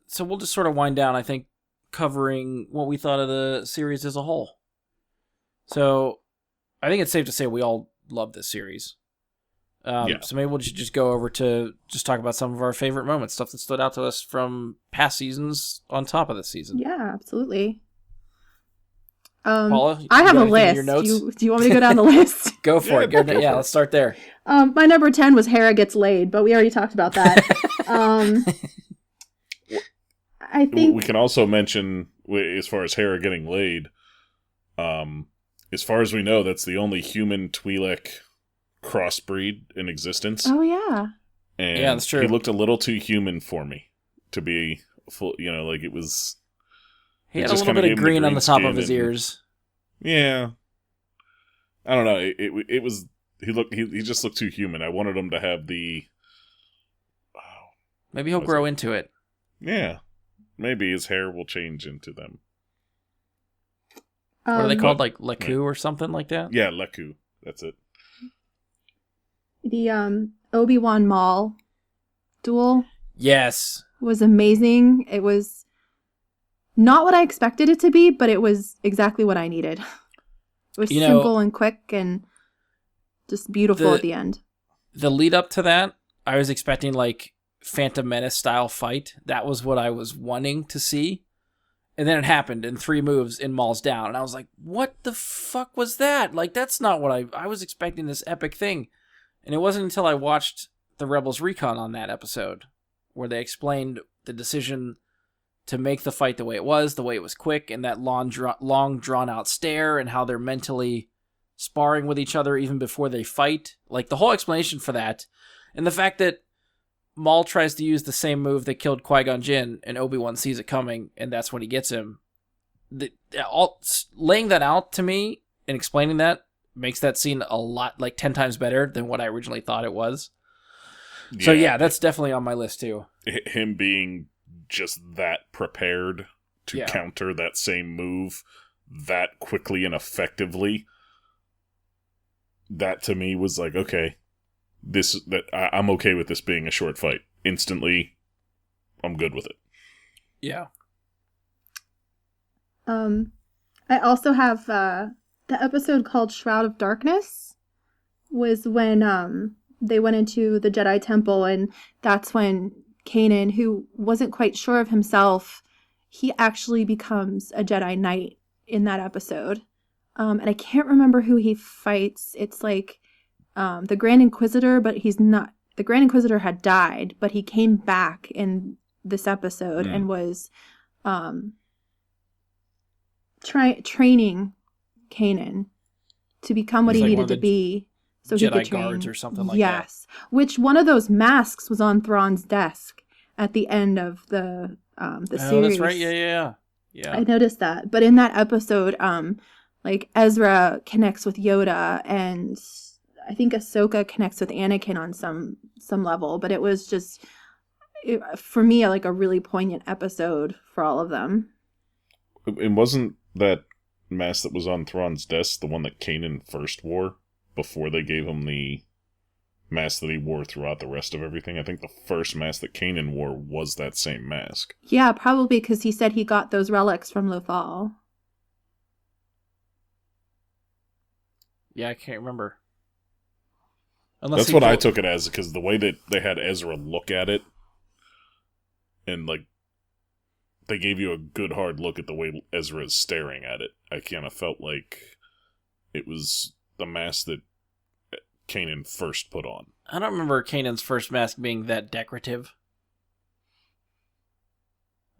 So we'll just sort of wind down, I think, covering what we thought of the series as a whole. So I think it's safe to say we all love this series. So maybe we'll just go over to just talk about some of our favorite moments, stuff that stood out to us from past seasons on top of this season. Yeah, absolutely. Paula, I have a list. Your notes? Do you want me to go down the list? Go for it. Yeah, let's start there. My number 10 was Hera gets laid, but we already talked about that. I think we can also mention, as far as Hera getting laid, as far as we know, that's the only human Twi'lek crossbreed in existence. Oh, yeah. And yeah, that's true. He looked a little too human for me to be full, like it was... He had a little bit of green on the top of his ears. Yeah. I don't know. It was... He just looked too human. I wanted him to have the... Maybe he'll grow into it. Yeah. Maybe his hair will change into them. What are they called? Like Leku or something like that? Yeah, Leku. That's it. The Obi-Wan Maul duel. Yes. Was amazing. It was not what I expected it to be, but it was exactly what I needed. It was simple and quick and just beautiful at the end. The lead up to that, I was expecting like Phantom Menace style fight. That was what I was wanting to see. And then it happened in 3 moves and Maul's down. And I was like, what the fuck was that? Like, that's not what I was expecting, this epic thing. And it wasn't until I watched the Rebels Recon on that episode where they explained the decision to make the fight the way it was quick, and that long drawn-out stare, and how they're mentally sparring with each other even before they fight. Like, the whole explanation for that, and the fact that Maul tries to use the same move that killed Qui-Gon Jinn, and Obi-Wan sees it coming, and that's when he gets him. Laying that out to me and explaining that makes that scene a lot, like 10 times better than what I originally thought it was. Yeah. So yeah, that's definitely on my list too. Him being just that prepared to counter that same move that quickly and effectively, that to me was like, okay, I'm okay with this being a short fight. Instantly, I'm good with it. Yeah. I also have the episode called Shroud of Darkness was when they went into the Jedi Temple, and that's when Kanan, who wasn't quite sure of himself, he actually becomes a Jedi Knight in that episode. And I can't remember who he fights. It's like the Grand Inquisitor, but he's not. The Grand Inquisitor had died, but he came back in this episode and was training Kanan to become what he needed to be. So Jedi he could train. Guards or something like that. Yes, which one of those masks was on Thrawn's desk at the end of the series. Oh, that's right. Yeah. I noticed that. But in that episode, like Ezra connects with Yoda, and I think Ahsoka connects with Anakin on some level. But it was just, for me, like a really poignant episode for all of them. It wasn't that mask that was on Thrawn's desk the one that Kanan first wore before they gave him the mask that he wore throughout the rest of everything. I think the first mask that Kanan wore was that same mask. Yeah, probably because he said he got those relics from Lothal. Yeah, I can't remember. That's what I took it as, because the way that they had Ezra look at it, and like they gave you a good hard look at the way Ezra is staring at it. I kind of felt like it was the mask that Kanan first put on. I don't remember Kanan's first mask being that decorative.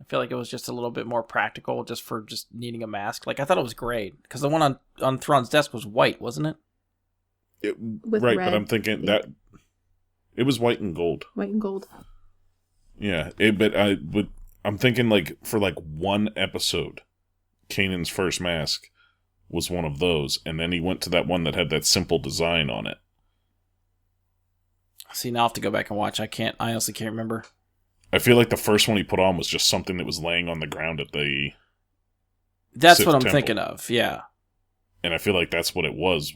I feel like it was just a little bit more practical, just for just needing a mask. Like, I thought it was great, because the one on Thrawn's desk was white, wasn't it? Right, red, but I'm thinking that it was white and gold. White and gold. Yeah, but I'm thinking like for like one episode, Kanan's first mask was one of those, and then he went to that one that had that simple design on it. See, now I'll have to go back and watch. I honestly can't remember. I feel like the first one he put on was just something that was laying on the ground at the That's Sith what I'm temple. thinking of, yeah. And I feel like that's what it was.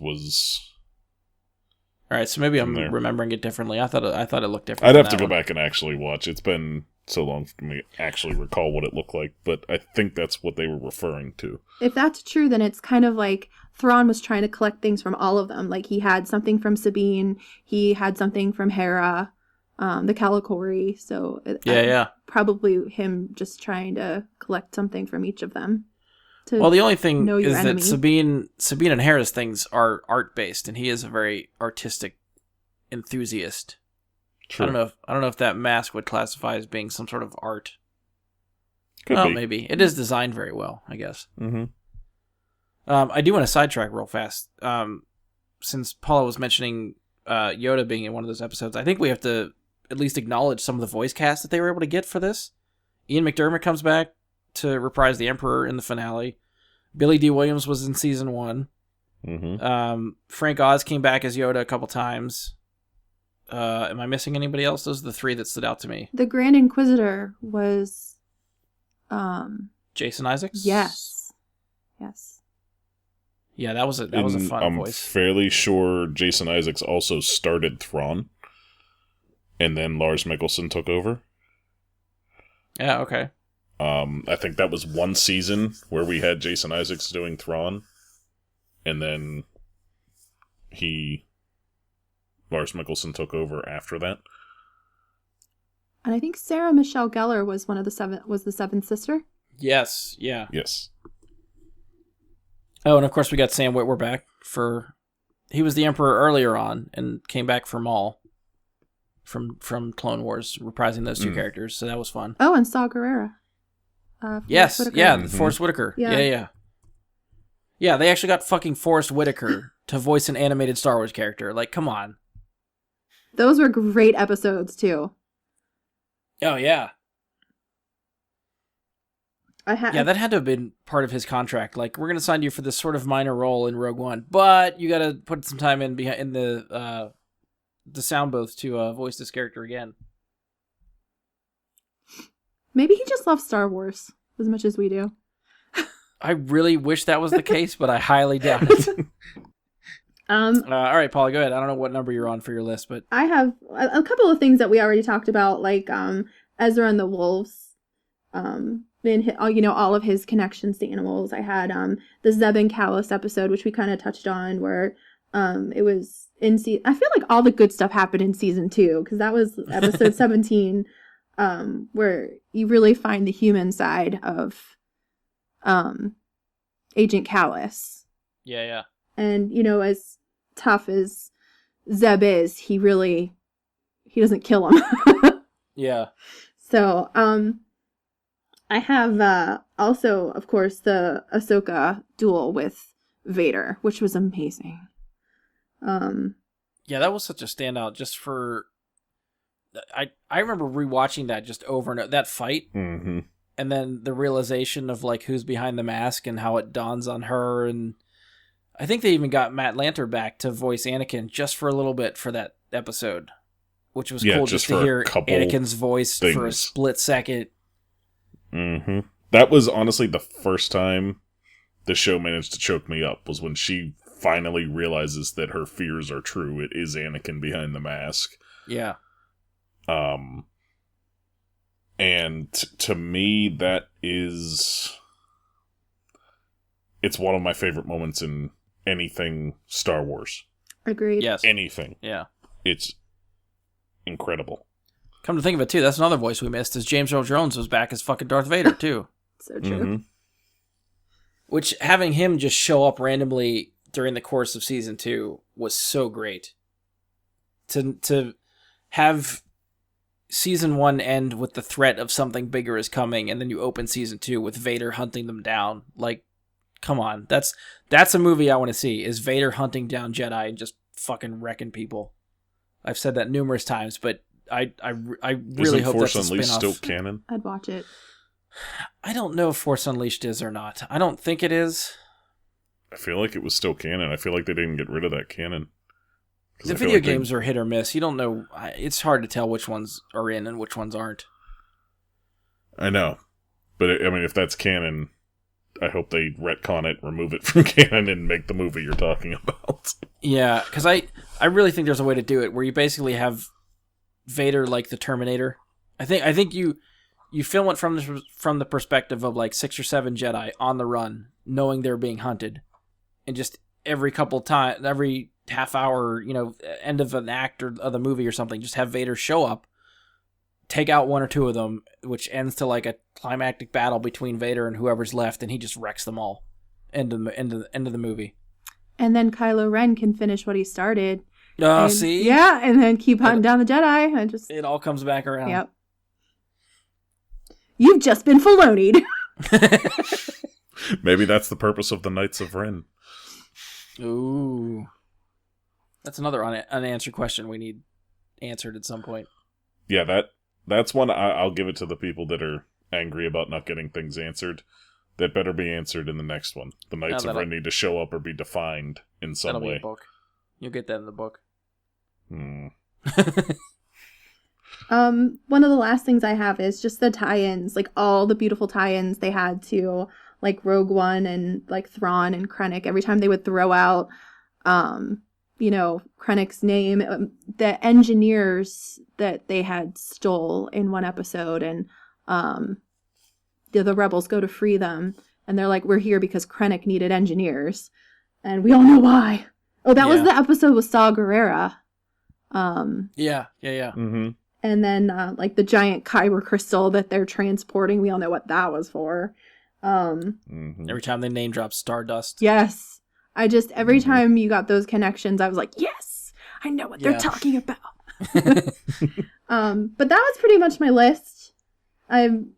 All right, so maybe I'm remembering it differently. I thought it looked different. I'd have to go back and actually watch. It's been so long for me to actually recall what it looked like, but I think that's what they were referring to. If that's true, then it's kind of like Thrawn was trying to collect things from all of them. Like, he had something from Sabine, he had something from Hera, the Calicori. So yeah, probably him just trying to collect something from each of them. Well, the only thing is enemy. that Sabine and Hera's things are art based, and he is a very artistic enthusiast. True. I don't know if that mask would classify as being some sort of art. Could be. Maybe it is designed very well, I guess. Mm-hmm. I do want to sidetrack real fast. Since Paula was mentioning Yoda being in one of those episodes, I think we have to at least acknowledge some of the voice cast that they were able to get for this. Ian McDiarmid comes back to reprise the Emperor in the finale. Billy D. Williams was in season 1. Mm-hmm. Frank Oz came back as Yoda a couple times. Am I missing anybody else? Those are the 3 that stood out to me. The Grand Inquisitor was... Jason Isaacs? Yes. Yeah, that was a fun voice. I'm fairly sure Jason Isaacs also started Thrawn, and then Lars Mikkelsen took over. Yeah, okay. I think that was one season where we had Jason Isaacs doing Thrawn, and then Lars Mikkelsen took over after that. And I think Sarah Michelle Gellar was the seventh sister. Yes, yeah. Yes. Oh, and of course we got Sam Witwer back he was the Emperor earlier on and came back for Maul from Clone Wars, reprising those 2 characters, so that was fun. Oh, and Saw Gerrera. Yes, Whitaker. yeah, Forrest Whitaker. Yeah. Yeah, they actually got fucking Forrest Whitaker to voice an animated Star Wars character. Like, come on. Those were great episodes, too. Oh, yeah. Yeah, that had to have been part of his contract. Like, we're going to sign you for this sort of minor role in Rogue One, but you got to put some time in the sound booth to voice this character again. Maybe he just loves Star Wars as much as we do. I really wish that was the case, but I highly doubt it. All right, Paula, go ahead. I don't know what number you're on for your list, but I have a couple of things that we already talked about, like Ezra and the wolves. All of his connections to animals. I had the Zeb and Callus episode, which we kind of touched on, where it was in I feel like all the good stuff happened in season 2, because that was episode 17. Where you really find the human side of Agent Callus. Yeah. And, as tough as Zeb is, he doesn't kill him. Yeah. So, I have also, of course, the Ahsoka duel with Vader, which was amazing. Yeah, that was such a standout just for... I remember rewatching that just over and over, that fight, mm-hmm. and then the realization of like who's behind the mask and how it dawns on her, and I think they even got Matt Lanter back to voice Anakin just for a little bit for that episode, which was cool just to hear Anakin's voice for a split second. Mm-hmm. That was honestly the first time the show managed to choke me up, was when she finally realizes that her fears are true. It is Anakin behind the mask. Yeah. And to me, that is... It's one of my favorite moments in anything Star Wars. Agreed. Yes. Anything. Yeah. It's incredible. Come to think of it, too, that's another voice we missed, is James Earl Jones was back as fucking Darth Vader, too. So true. Mm-hmm. Which, having him just show up randomly during the course of Season 2 was so great. To have Season 1 end with the threat of something bigger is coming, and then you open Season 2 with Vader hunting them down. Like, come on. That's a movie I want to see, is Vader hunting down Jedi and just fucking wrecking people. I've said that numerous times, but I really hope that's a Force Unleashed spin-off. still canon? I'd watch it. I don't know if Force Unleashed is or not. I don't think it is. I feel like it was still canon. I feel like they didn't get rid of that canon. The video games are hit or miss. You don't know. It's hard to tell which ones are in and which ones aren't. I know. But, I mean, if that's canon, I hope they retcon it, remove it from canon, and make the movie you're talking about. Yeah, because I really think there's a way to do it where you basically have Vader like the Terminator. I think you film it from the perspective of like 6 or 7 Jedi on the run, knowing they're being hunted, and just every half hour, end of an act or of the movie or something, just have Vader show up, take out 1 or 2 of them, which ends to like a climactic battle between Vader and whoever's left, and he just wrecks them all. End of the movie. And then Kylo Ren can finish what he started. See? Yeah, and then keep hunting down the Jedi. And just it all comes back around. Yep. You've just been Filoni'd. Maybe that's the purpose of the Knights of Ren. Ooh. That's another unanswered question we need answered at some point. Yeah, that's one I'll give it to the people that are angry about not getting things answered. That better be answered in the next one. The Knights of Ren need to show up or be defined in some way. That'll be a book. You'll get that in the book. One of the last things I have is just the tie-ins, like all the beautiful tie-ins they had to like Rogue One and like Thrawn and Krennic. Every time they would throw out, Krennic's name, the engineers that they had stole in one episode, and the rebels go to free them, and they're like, "We're here because Krennic needed engineers," and we all know why. Oh, that was the episode with Saw Gerrera. Yeah. Mm-hmm. And then, like, the giant kyber crystal that they're transporting. We all know what that was for. Every time they name drop Stardust. Yes. Every time you got those connections, I was like, yes, I know what they're talking about. But that was pretty much my list. I'm,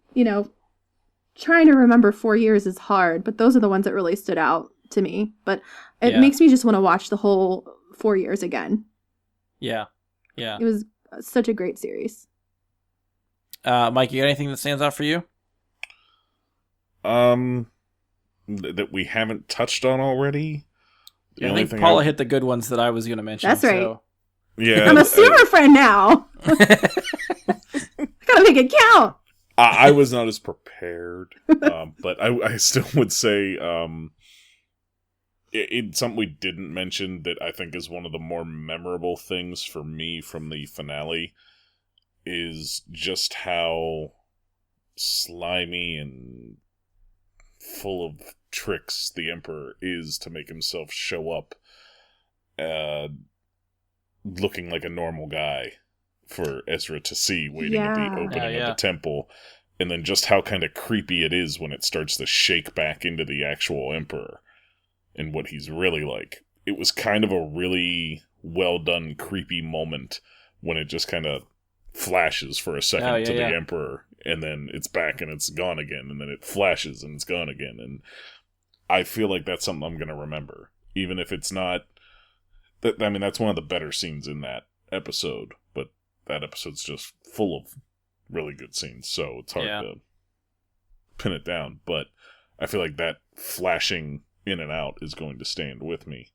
trying to remember 4 years is hard, but those are the ones that really stood out to me. But it makes me just want to watch the whole 4 years again. Yeah. It was such a great series. Mike, you got anything that stands out for you? That we haven't touched on already? Yeah, I think Paula hit the good ones that I was going to mention. That's right. So. Yeah. I'm a super friend now. Gotta make it count. I was not as prepared, but I still would say it's something we didn't mention that I think is one of the more memorable things for me from the finale is just how slimy and full of tricks the Emperor is to make himself show up looking like a normal guy for Ezra to see waiting at the opening of the temple, and then just how kind of creepy it is when it starts to shake back into the actual Emperor and what he's really like. It was kind of a really well done creepy moment when it just kind of flashes for a second to the Emperor, and then it's back and it's gone again, and then it flashes and it's gone again, and I feel like that's something I'm going to remember, even if it's not. I mean, that's one of the better scenes in that episode, but that episode's just full of really good scenes, so it's hard to pin it down. But I feel like that flashing in and out is going to stand with me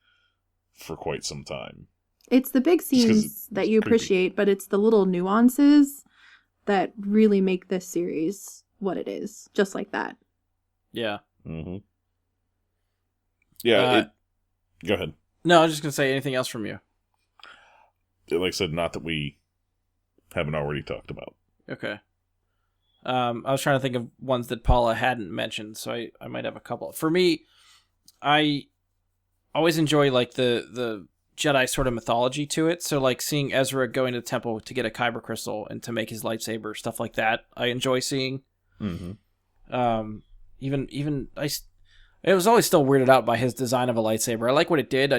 for quite some time. It's the big scenes that you appreciate, but it's the little nuances that really make this series what it is. Just like that. Yeah. Mm-hmm. Yeah. Go ahead. No, I was just going to say, anything else from you? Like I said, not that we haven't already talked about. Okay. I was trying to think of ones that Paula hadn't mentioned, so I might have a couple. For me, I always enjoy like the Jedi sort of mythology to it. So like seeing Ezra going to the temple to get a kyber crystal and to make his lightsaber, stuff like that. I enjoy seeing. Mm-hmm. It was always still weirded out by his design of a lightsaber. I like what it did.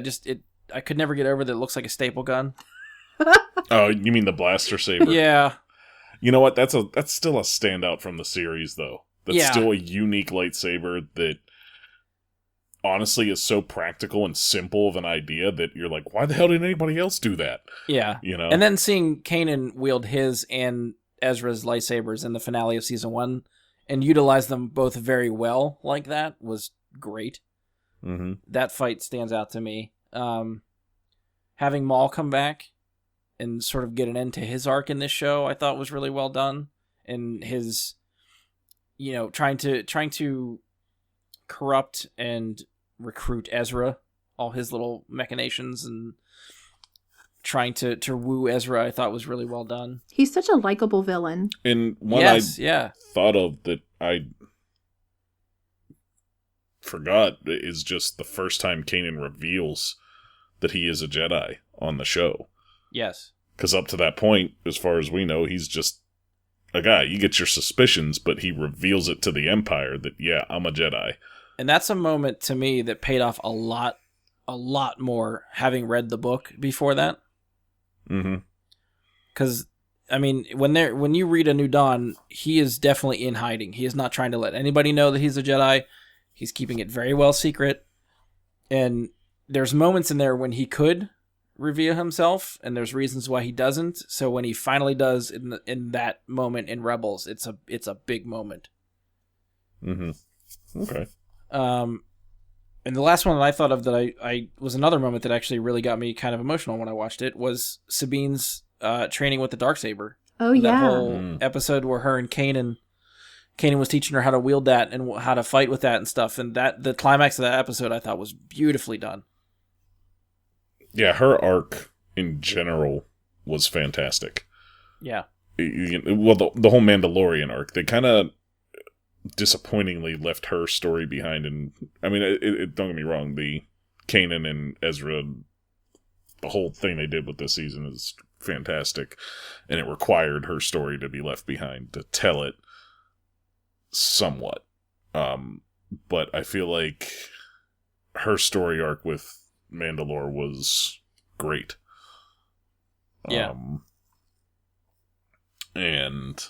I could never get over that it looks like a staple gun. Oh, you mean the blaster saber? Yeah. You know what? That's still a standout from the series, though. That's still a unique lightsaber that honestly is so practical and simple of an idea that you're like, why the hell didn't anybody else do that? Yeah. You know? And then seeing Kanan wield his and Ezra's lightsabers in the finale of season 1 and utilize them both very well like that was great. Mm-hmm. That fight stands out to me. Having Maul come back and sort of get an end to his arc in this show, I thought was really well done. And his, trying to corrupt and recruit Ezra, all his little machinations and trying to woo Ezra, I thought was really well done. He's such a likable villain. And one I thought of that I forgot is just the first time Kanan reveals that he is a Jedi on the show. Yes. Because up to that point, as far as we know, he's just a guy. You get your suspicions, but he reveals it to the Empire that, yeah, I'm a Jedi. And that's a moment to me that paid off a lot more having read the book before that. Mm-hmm. Because, I mean, when you read A New Dawn, he is definitely in hiding. He is not trying to let anybody know that he's a Jedi. He's keeping it very well secret. And there's moments in there when he could reveal himself, and there's reasons why he doesn't. So when he finally does in that moment in Rebels, it's a big moment. Mm-hmm. Okay. And the last one that I thought of that I was another moment that actually really got me kind of emotional when I watched it was Sabine's training with the Darksaber. Oh, yeah. That whole episode where her and Kanan was teaching her how to wield that and how to fight with that and stuff. And the climax of that episode I thought was beautifully done. Yeah, her arc in general was fantastic. Yeah. Well, the whole Mandalorian arc, they kind of disappointingly left her story behind. And I mean, don't get me wrong, the Kanan and Ezra, the whole thing they did with this season is fantastic, and it required her story to be left behind to tell it somewhat. But I feel like her story arc with Mandalore was great. Yeah. And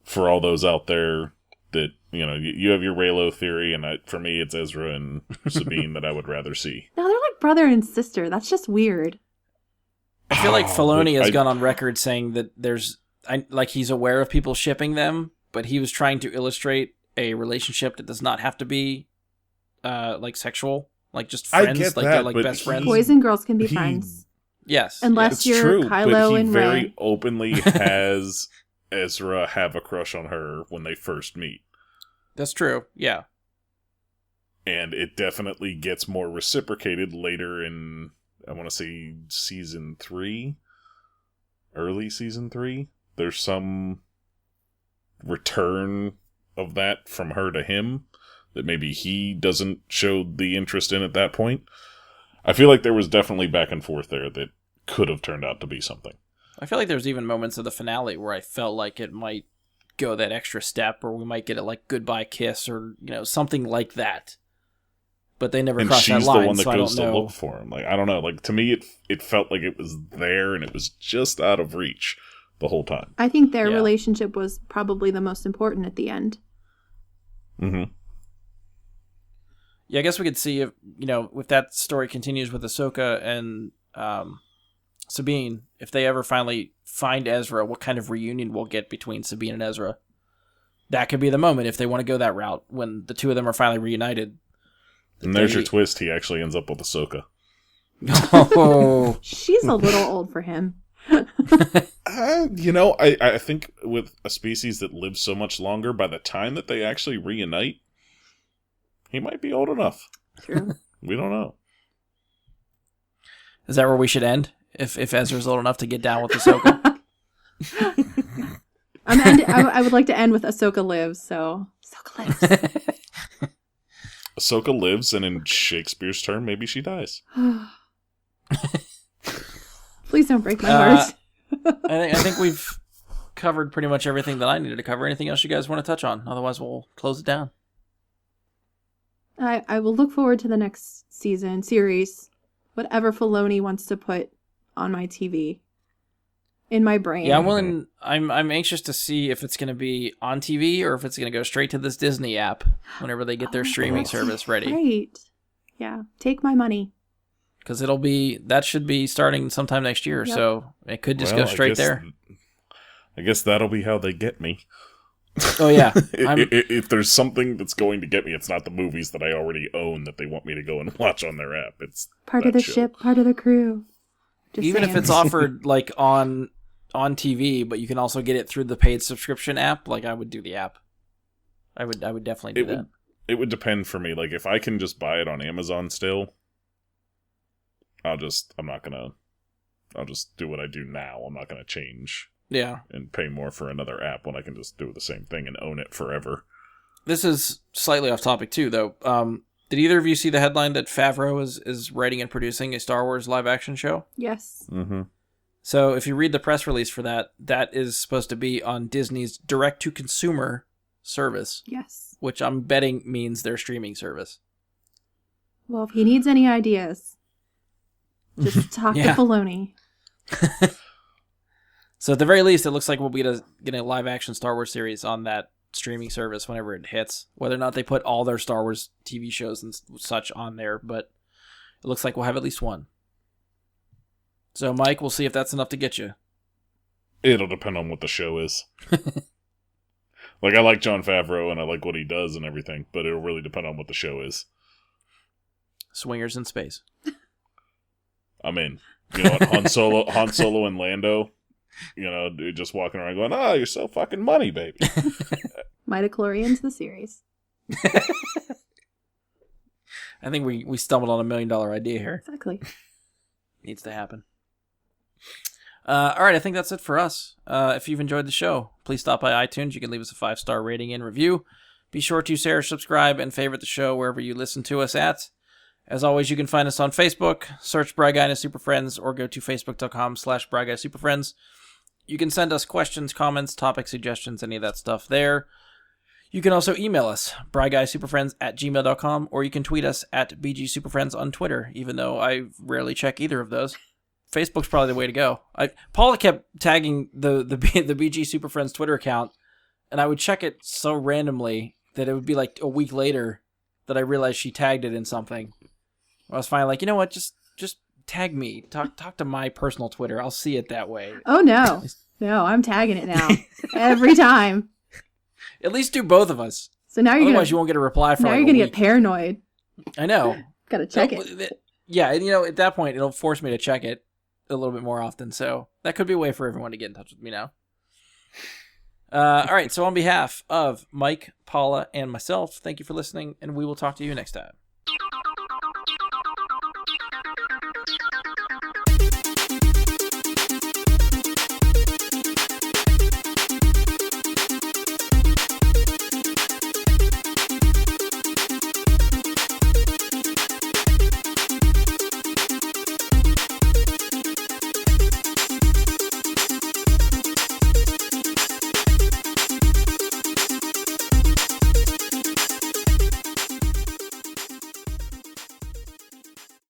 for all those out there that, you have your Reylo theory, and for me, it's Ezra and Sabine that I would rather see. No, they're like brother and sister. That's just weird. I feel like Filoni has gone on record saying that he's aware of people shipping them, but he was trying to illustrate a relationship that does not have to be like sexual, like just friends, like they're like best friends. Boys and girls can be friends. Yes. Unless you're true, Kylo but he and very Rey. openly has Ezra have a crush on her when they first meet. That's true, yeah. And it definitely gets more reciprocated later in, I want to say, season 3? Early season 3? There's some return of that from her to him that maybe he doesn't show the interest in at that point. I feel like there was definitely back and forth there that could have turned out to be something. I feel like there's even moments of the finale where I felt like it might go that extra step, or we might get a like goodbye kiss, or something like that. But they never crossed that line. And she's the one that goes to know. look for him. Like, I don't know. Like, to me, it felt like it was there, and it was just out of reach the whole time. I think their relationship was probably the most important at the end. Mm-hmm. Yeah, I guess we could see if that story continues with Ahsoka and Sabine, if they ever finally find Ezra, what kind of reunion we'll get between Sabine and Ezra. That could be the moment if they want to go that route, when the two of them are finally reunited. And there's your twist. He actually ends up with Ahsoka. Oh. She's a little old for him. I think with a species that lives so much longer, by the time that they actually reunite, he might be old enough. True. We don't know. Is that where we should end? If Ezra's old enough to get down with Ahsoka? I would like to end with Ahsoka lives, so Ahsoka lives. Ahsoka lives, and in Shakespeare's term, maybe she dies. Please don't break my heart. I think we've covered pretty much everything that I needed to cover. Anything else you guys want to touch on? Otherwise, we'll close it down. I will look forward to the next series, whatever Filoni wants to put on my TV, in my brain. Yeah, I'm anxious to see if it's going to be on TV or if it's going to go straight to this Disney app whenever they get their streaming service ready. Right. Yeah, take my money. Because that should be starting sometime next year, so it could just go straight there. I guess that'll be how they get me. Oh, yeah. If there's something that's going to get me, it's not the movies that I already own that they want me to go and watch on their app. It's part of the ship, part of the crew. Just even saying. if it's offered like on TV, but you can also get it through the paid subscription app, like I would do the app. I would definitely do that. It would depend for me. Like if I can just buy it on Amazon still, I'll just do what I do now. I'm not gonna change. Yeah. And pay more for another app when I can just do the same thing and own it forever. This is slightly off topic too, though. Did either of you see the headline that Favreau is writing and producing a Star Wars live-action show? Yes. Mm-hmm. So if you read the press release for that is supposed to be on Disney's direct-to-consumer service. Yes. Which I'm betting means their streaming service. Well, if he needs any ideas, just talk to Filoni. So at the very least, it looks like we'll be getting a live-action Star Wars series on that streaming service whenever it hits. Whether or not they put all their Star Wars TV shows and such on there, but it looks like we'll have at least one. So, Mike, we'll see if that's enough to get you. It'll depend on what the show is. Like, I like Jon Favreau, and I like what he does and everything, but it'll really depend on what the show is. Swingers in space. I'm in. You know what? Han Solo and Lando, just walking around going, "Oh, you're so fucking money, baby." Midichlorians, the series. I think we stumbled on $1 million idea here. Exactly. Needs to happen. All right, I think that's it for us. If you've enjoyed the show, please stop by iTunes. You can leave us a 5-star rating and review. Be sure to share, subscribe, and favorite the show wherever you listen to us at. As always, you can find us on Facebook. Search Bry Guy and his Super Friends, or go to facebook.com/BryGuySuperFriends. You can send us questions, comments, topic suggestions, any of that stuff there. You can also email us, bryguysuperfriends@gmail.com, or you can tweet us at BGSuperFriends on Twitter, even though I rarely check either of those. Facebook's probably the way to go. Paula kept tagging the BG Super Friends Twitter account, and I would check it so randomly that it would be like a week later that I realized she tagged it in something. I was finally like, you know what, just tag me. Talk to my personal Twitter. I'll see it that way. Oh, no. No, I'm tagging it now. Every time. At least do both of us. So now Otherwise, you won't get a reply for now you're going to get paranoid. I know. Gotta check it. Yeah, and at that point, it'll force me to check it a little bit more often. So that could be a way for everyone to get in touch with me now. All right, so on behalf of Mike, Paula, and myself, thank you for listening, and we will talk to you next time.